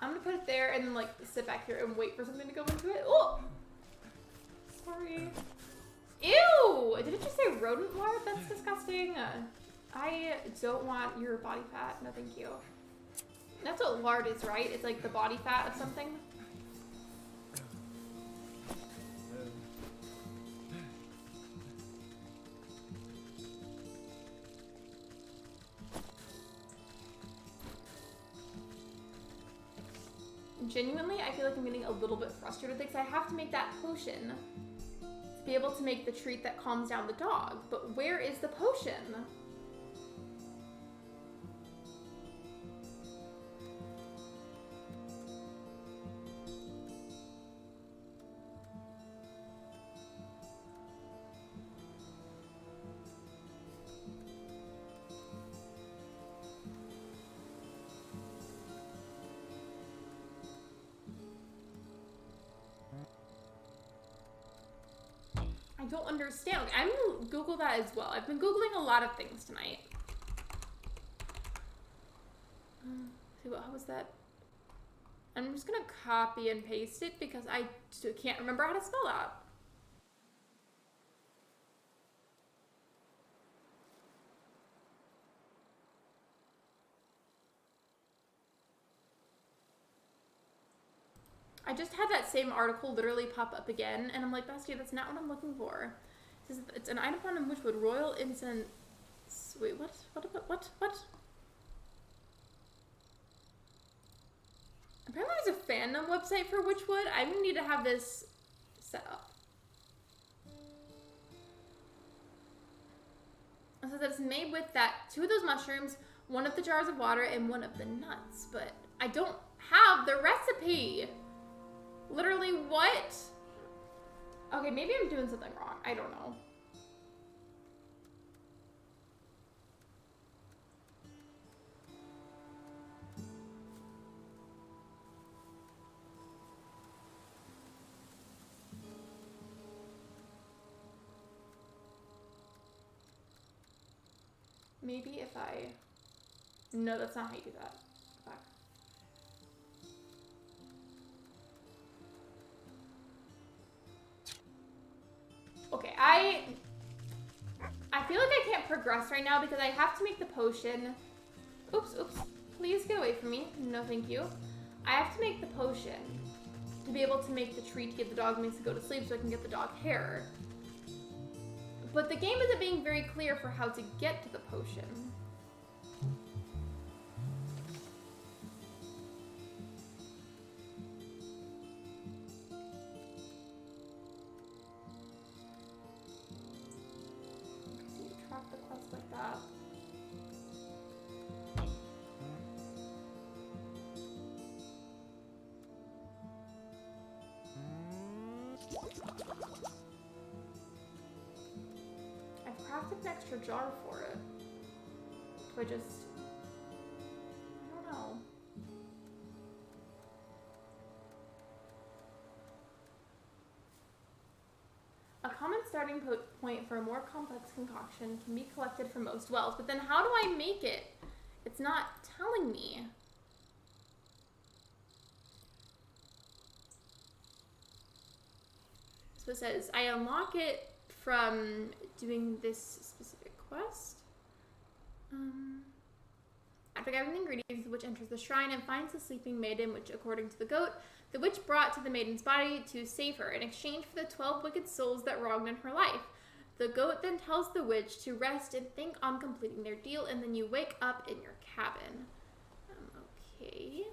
I'm gonna put it there and then like sit back here and wait for something to go into it. Oh! Sorry. Ew! Did it just say rodent lard? That's disgusting. I don't want your body fat. No, thank you. That's what lard is, right? It's like the body fat of something. Genuinely, I feel like I'm getting a little bit frustrated with it because I have to make that potion to be able to make the treat that calms down the dog. But where is the potion? I don't understand. I'm gonna Google that as well. I've been Googling a lot of things tonight. How was that? I'm just gonna copy and paste it because I can't remember how to spell that. I just had that same article literally pop up again, and I'm like, Bestie, that's not what I'm looking for. It says it's an item found in Wytchwood, royal incense. Wait, what? What? Apparently there's a fandom website for Wytchwood. I need to have this set up. It says that it's made with that 2 of those mushrooms, 1 of the jars of water, and 1 of the nuts. But I don't have the recipe. Literally, what? Okay, maybe I'm doing something wrong. I don't know. Maybe if I... No, that's not how you do that. Go back. Okay, I feel like I can't progress right now because I have to make the potion. Oops. Please get away from me. No, thank you. I have to make the potion to be able to make the treat to get the dog makes to go to sleep so I can get the dog hair. But the game isn't being very clear for how to get to the potion. An extra jar for it. Do I just... I don't know. A common starting point for a more complex concoction can be collected from most wells, but then how do I make it? It's not telling me. So it says, I unlock it from doing this specific quest. After gathering the ingredients, the witch enters the shrine and finds the sleeping maiden, which, according to the goat, the witch brought to the maiden's body to save her in exchange for the 12 wicked souls that wronged in her life. The goat then tells the witch to rest and think on completing their deal, and then you wake up in your cabin. Okay.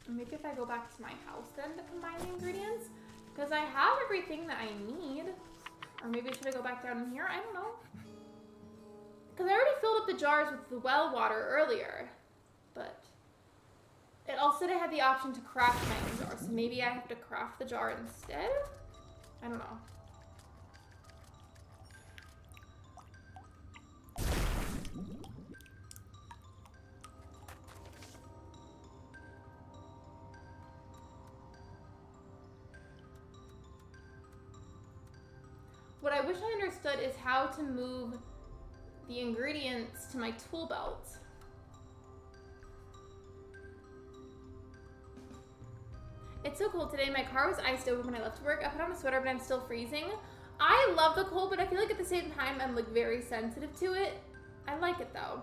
Maybe if I go back to my house then to combine the ingredients, because I have everything that I need. Or maybe should I go back down in here? I don't know. Because I already filled up the jars with the well water earlier, but it also said I had the option to craft my own jar, so maybe I have to craft the jar instead? I don't know. What I wish I understood is how to move the ingredients to my tool belt. It's so cold today. My car was iced over when I left work. I put on a sweater, but I'm still freezing. I love the cold, but I feel like at the same time, I'm like very sensitive to it. I like it though.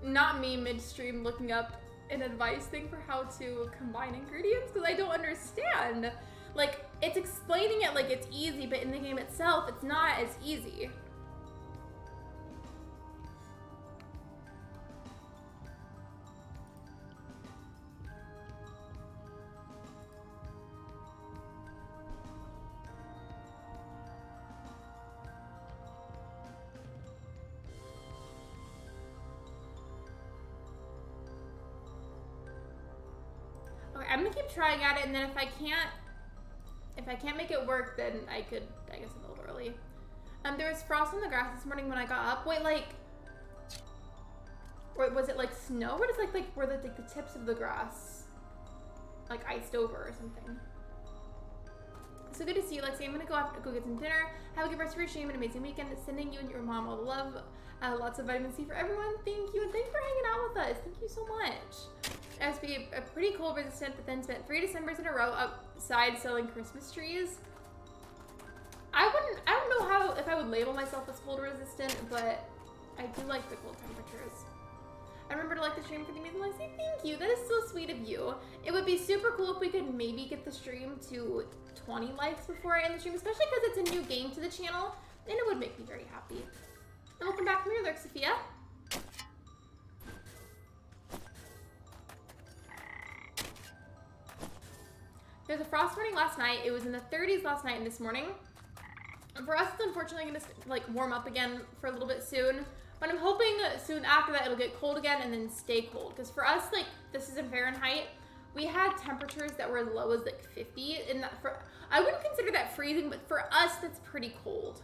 Not me midstream looking up an advice thing for how to combine ingredients, because I don't understand. Like, it's explaining it like it's easy, but in the game itself, it's not as easy. I'm gonna keep trying at it, and then if I can't make it work, then I could, I guess, a little early. There was frost on the grass this morning when I got up. Wait, like, or was it like snow? Or is it like where the tips of the grass like iced over or something? So good to see you, Lexi. I'm gonna go get some dinner. Have a good rest of your stream, an amazing weekend. Sending you and your mom all the love. Lots of vitamin C for everyone. Thank you, and thanks for hanging out with us. Thank you so much. It has to be a pretty cold resistant, but then spent 3 Decembers in a row outside selling Christmas trees. I don't know if I would label myself as cold resistant, but I do like the cold temperatures. I remember to like the stream for the amazing Lexi. Thank you. That is so sweet of you. It would be super cool if we could maybe get the stream to 20 likes before I end the stream, especially because it's a new game to the channel, and it would make me very happy. And welcome back from your Lurk, Sophia. There was a frost warning last night. It was in the 30s last night and this morning. And for us, it's unfortunately going to like warm up again for a little bit soon. But I'm hoping soon after that it'll get cold again and then stay cold. Because for us, like, this is in Fahrenheit, we had temperatures that were as low as like 50. And I wouldn't consider that freezing, but for us, that's pretty cold.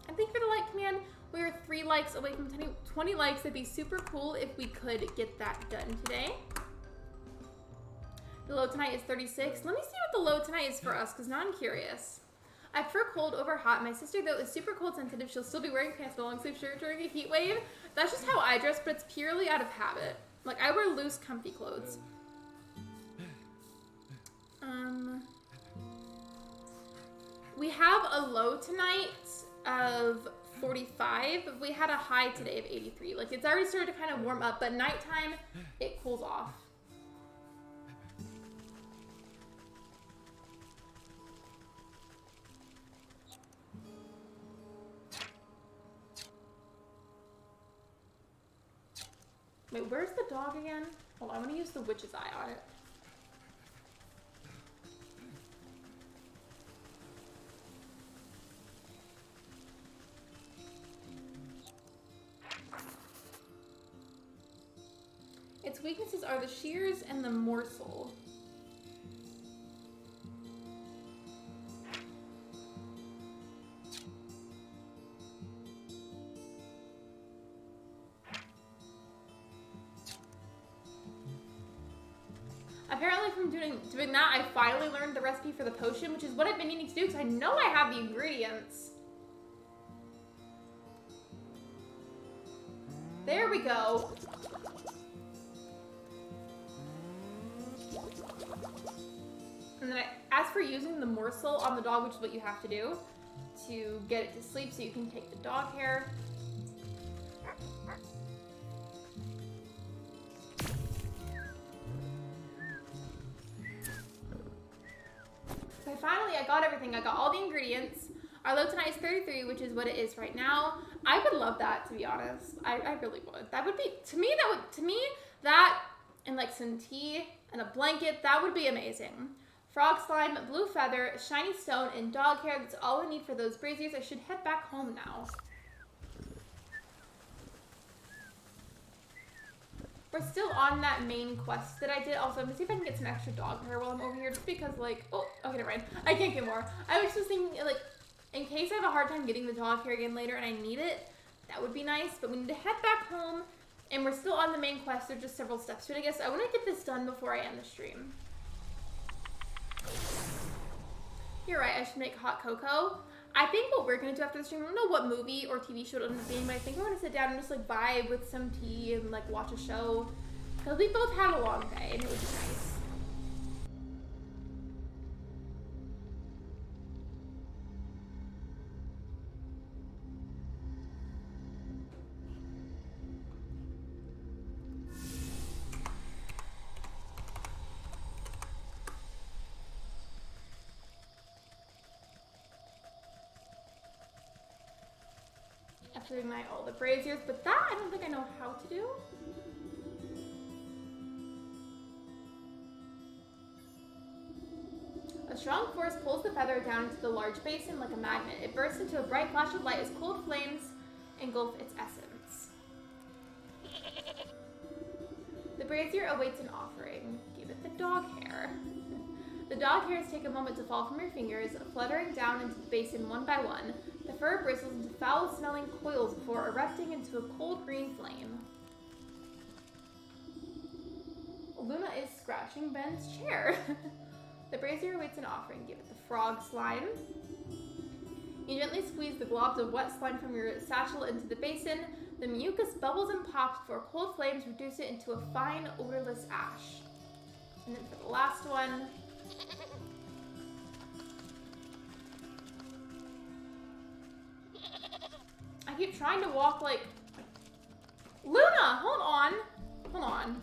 And thank you for the like command. We are 3 likes away from 20 likes. It'd be super cool if we could get that done today. The low tonight is 36. Let me see what the low tonight is for us, because now I'm curious. I prefer cold over hot. My sister, though, is super cold sensitive. She'll still be wearing pants with a long sleeve shirt during a heat wave. That's just how I dress, but it's purely out of habit. Like, I wear loose, comfy clothes. We have a low tonight of 45. We had a high today of 83. Like, it's already started to kind of warm up, but nighttime, it cools off. Wait, where's the dog again? Hold on, I want to use the witch's eye on it. Its weaknesses are the shears and the morsel. Apparently from doing that, I finally learned the recipe for the potion, which is what I've been needing to do because I know I have the ingredients. There we go. And then as for using the morsel on the dog, which is what you have to do to get it to sleep so you can take the dog hair. finally, I got everything. I got all the ingredients. Our load tonight is 33, which is what it is right now. I would love that, to be honest. I really would. That would be, to me, that and like some tea and a blanket, that would be amazing. Frog slime, blue feather, shiny stone, and dog hair. That's all I need for those braziers. I should head back home now. We're still on that main quest that I did. Also, I'm gonna see if I can get some extra dog hair while I'm over here, just because, like, oh, okay, never mind. I can't get more. I was just thinking, like, in case I have a hard time getting the dog hair again later and I need it, that would be nice. But we need to head back home, and we're still on the main quest. There's just several steps to it, I guess. I want to get this done before I end the stream. You're right, I should make hot cocoa. I think what we're going to do after the stream, I don't know what movie or TV show it'll end up being, but I think we're going to sit down and just, like, vibe with some tea and, like, watch a show. Because we both had a long day, and it would be nice. After ignite all the braziers, but that I don't think I know how to do. A strong force pulls the feather down into the large basin like a magnet. It bursts into a bright flash of light as cold flames engulf its essence. The brazier awaits an offering. Give it the dog hair. The dog hairs take a moment to fall from your fingers, fluttering down into the basin one by one. The fur bristles into foul-smelling coils before erupting into a cold green flame. Luna is scratching Ben's chair. The brazier awaits an offering. Give it the frog slime. You gently squeeze the globs of wet slime from your satchel into the basin. The mucus bubbles and pops before cold flames reduce it into a fine, odorless ash. And then for the last one... I keep trying to walk like... Luna, hold on. Hold on.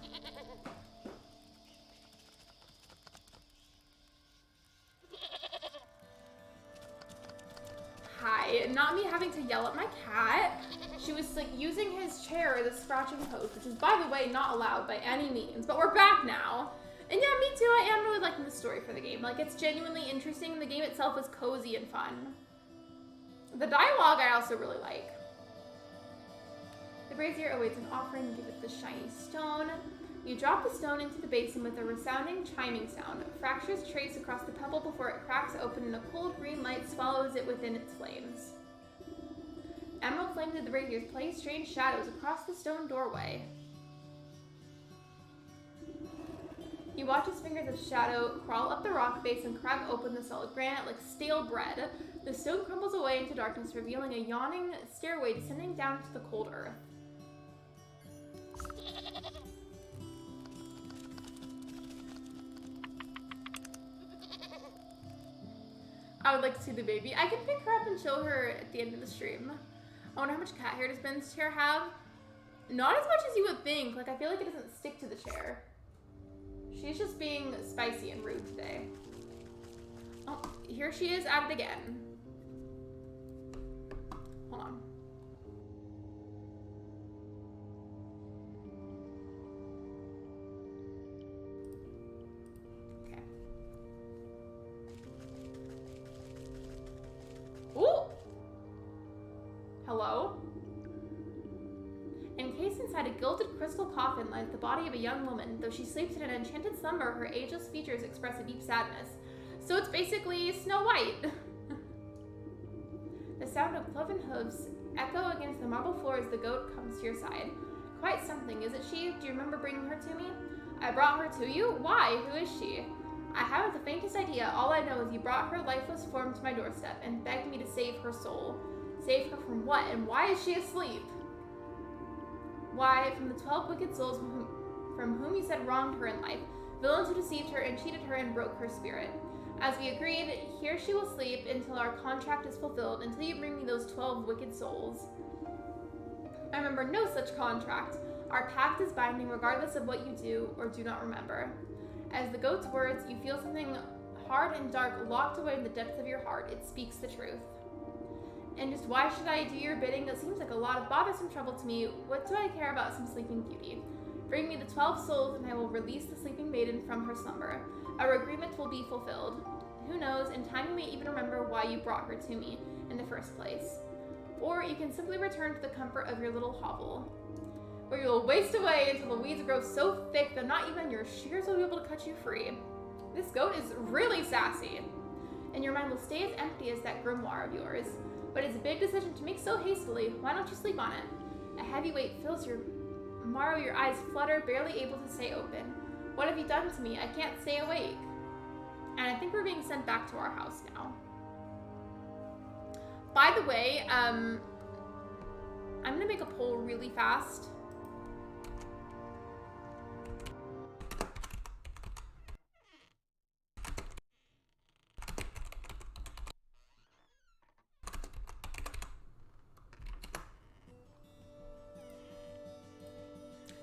Hi, not me having to yell at my cat. She was like using his chair as a scratching post, which is, by the way, not allowed by any means. But we're back now. And yeah, me too, I am really liking the story for the game. Like, it's genuinely interesting. The game itself is cozy and fun. The dialogue I also really like. The brazier awaits an offering. Give it the shiny stone. You drop the stone into the basin with a resounding chiming sound. Fractures trace across the pebble before it cracks open and a cold green light swallows it within its flames. Emerald flames of the braziers play strange shadows across the stone doorway. You watch as fingers of shadow crawl up the rock face and crack open the solid granite like stale bread. The stone crumbles away into darkness, revealing a yawning stairway descending down to the cold earth. I would like to see the baby. I can pick her up and show her at the end of the stream. I wonder how much cat hair does Ben's chair have? Not as much as you would think. Like, I feel like it doesn't stick to the chair. She's just being spicy and rude today. Oh, here she is at it again. Hold on. Okay. Ooh! Hello? Encased inside a gilded crystal coffin lies the body of a young woman. Though she sleeps in an enchanted slumber, her ageless features express a deep sadness. So it's basically Snow White. The sound of cloven hooves echo against the marble floor as the goat comes to your side. Quite something, isn't she? Do you remember bringing her to me? I brought her to you? Why? Who is she? I haven't the faintest idea. All I know is you brought her lifeless form to my doorstep and begged me to save her soul. Save her from what? And why is she asleep? Why, from the 12 wicked souls from whom you said wronged her in life, villains who deceived her and cheated her and broke her spirit. As we agreed, here she will sleep until our contract is fulfilled, until you bring me those 12 wicked souls. I remember no such contract. Our pact is binding regardless of what you do or do not remember. As the goat's words, you feel something hard and dark, locked away in the depths of your heart. It speaks the truth. And just why should I do your bidding? That seems like a lot of bothersome trouble to me. What do I care about some sleeping beauty? Bring me the 12 souls and I will release the sleeping maiden from her slumber. Our agreement will be fulfilled. Who knows, in time you may even remember why you brought her to me in the first place. Or you can simply return to the comfort of your little hovel, where you will waste away until the weeds grow so thick that not even your shears will be able to cut you free. This goat is really sassy. And your mind will stay as empty as that grimoire of yours. But it's a big decision to make so hastily. Why don't you sleep on it? A heavy weight fills your marrow, your eyes flutter, barely able to stay open. What have you done to me? I can't stay awake. And I think we're being sent back to our house now. By the way, I'm gonna make a poll really fast.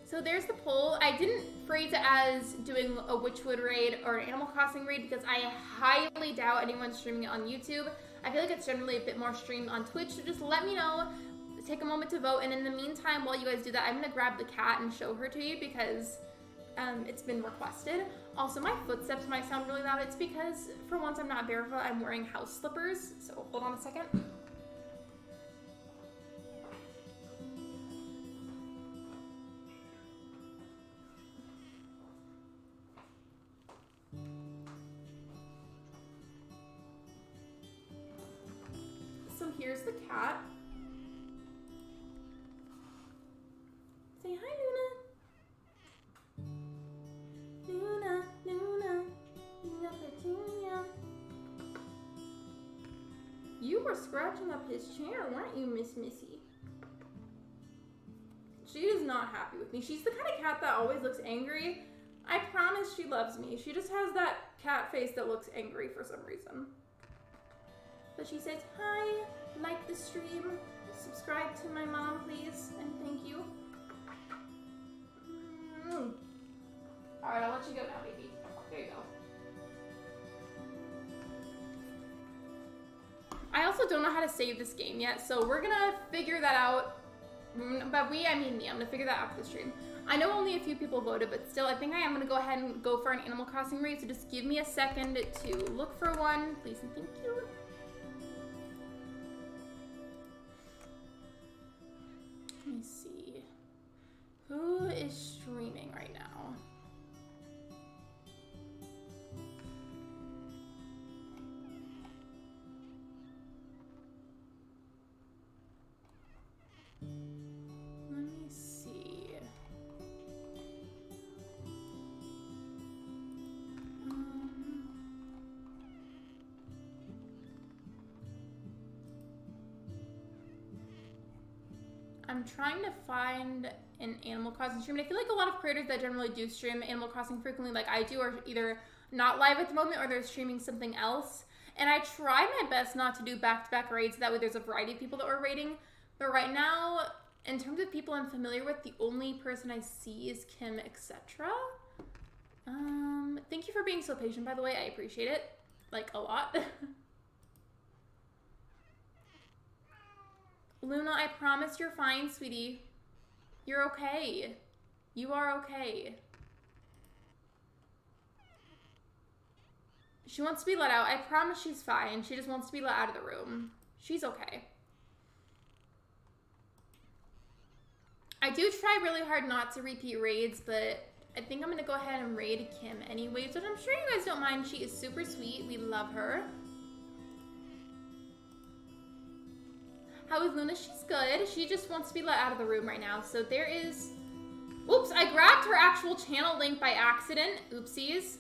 So there's the poll. I didn't phrase it as doing a Wytchwood raid or an Animal Crossing raid because I highly doubt anyone's streaming it on YouTube. I feel like it's generally a bit more streamed on Twitch, so just let me know. Take a moment to vote, and in the meantime, while you guys do that, I'm gonna grab the cat and show her to you because it's been requested. Also, my footsteps might sound really loud. It's because, for once, I'm not barefoot. I'm wearing house slippers, so hold on a second. So here's the cat. Say hi, Luna. Luna, Luna, Luna Petunia. You were scratching up his chair, weren't you, Miss Missy? She is not happy with me. She's the kind of cat that always looks angry. I promise she loves me. She just has that cat face that looks angry for some reason. But she says, hi, like the stream, subscribe to my mom, please, and thank you. Alright, I'll let you go now, baby. There you go. I also don't know how to save this game yet, so we're gonna figure that out. By we, I mean me. I'm gonna figure that out for the stream. I know only a few people voted, but still, I think I am gonna go ahead and go for an Animal Crossing raid, so just give me a second to look for one, please and thank you. Let me see. Who is streaming right now? Let me see. I'm trying to find an Animal Crossing stream, and I feel like a lot of creators that generally do stream Animal Crossing frequently, like I do, are either not live at the moment or they're streaming something else. And I try my best not to do back-to-back raids, so that way there's a variety of people that are raiding. But right now, in terms of people I'm familiar with, the only person I see is Kim, etc. Thank you for being so patient, by the way. I appreciate it, like, a lot. Luna, I promise you're fine, sweetie. You're okay. You are okay. She wants to be let out. I promise she's fine. She just wants to be let out of the room. She's okay. I do try really hard not to repeat raids, but I think I'm going to go ahead and raid Kim anyways, but I'm sure you guys don't mind. She is super sweet. We love her. How is Luna? She's good. She just wants to be let out of the room right now. So there is... Oops, I grabbed her actual channel link by accident. Oopsies.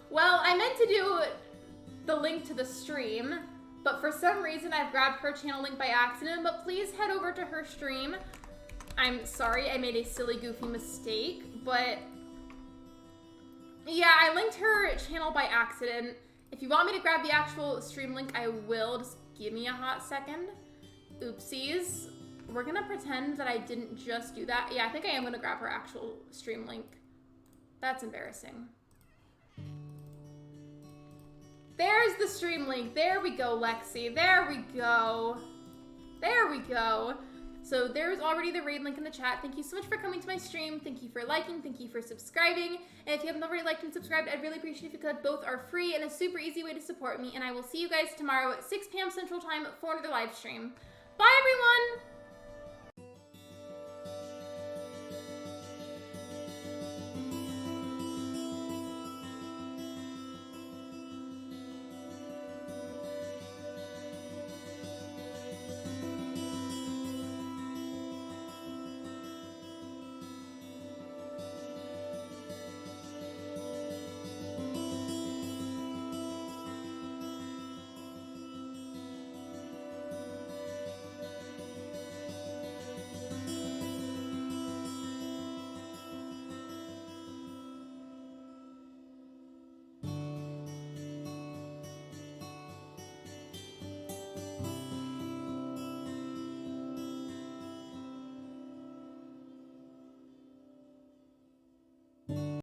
Well, I meant to do the link to the stream, but for some reason I've grabbed her channel link by accident, but please head over to her stream. I'm sorry, I made a silly, goofy mistake, but yeah, I linked her channel by accident. If you want me to grab the actual stream link, I will. Just give me a hot second. Oopsies. We're gonna pretend that I didn't just do that. Yeah, I think I am gonna grab her actual stream link. That's embarrassing. There's the stream link. There we go, Lexi. There we go. There we go. So there's already the raid link in the chat. Thank you so much for coming to my stream. Thank you for liking. Thank you for subscribing. And if you haven't already liked and subscribed, I'd really appreciate it if you could. Both are free and a super easy way to support me. And I will see you guys tomorrow at 6 p.m. Central Time for another live stream. Bye, everyone!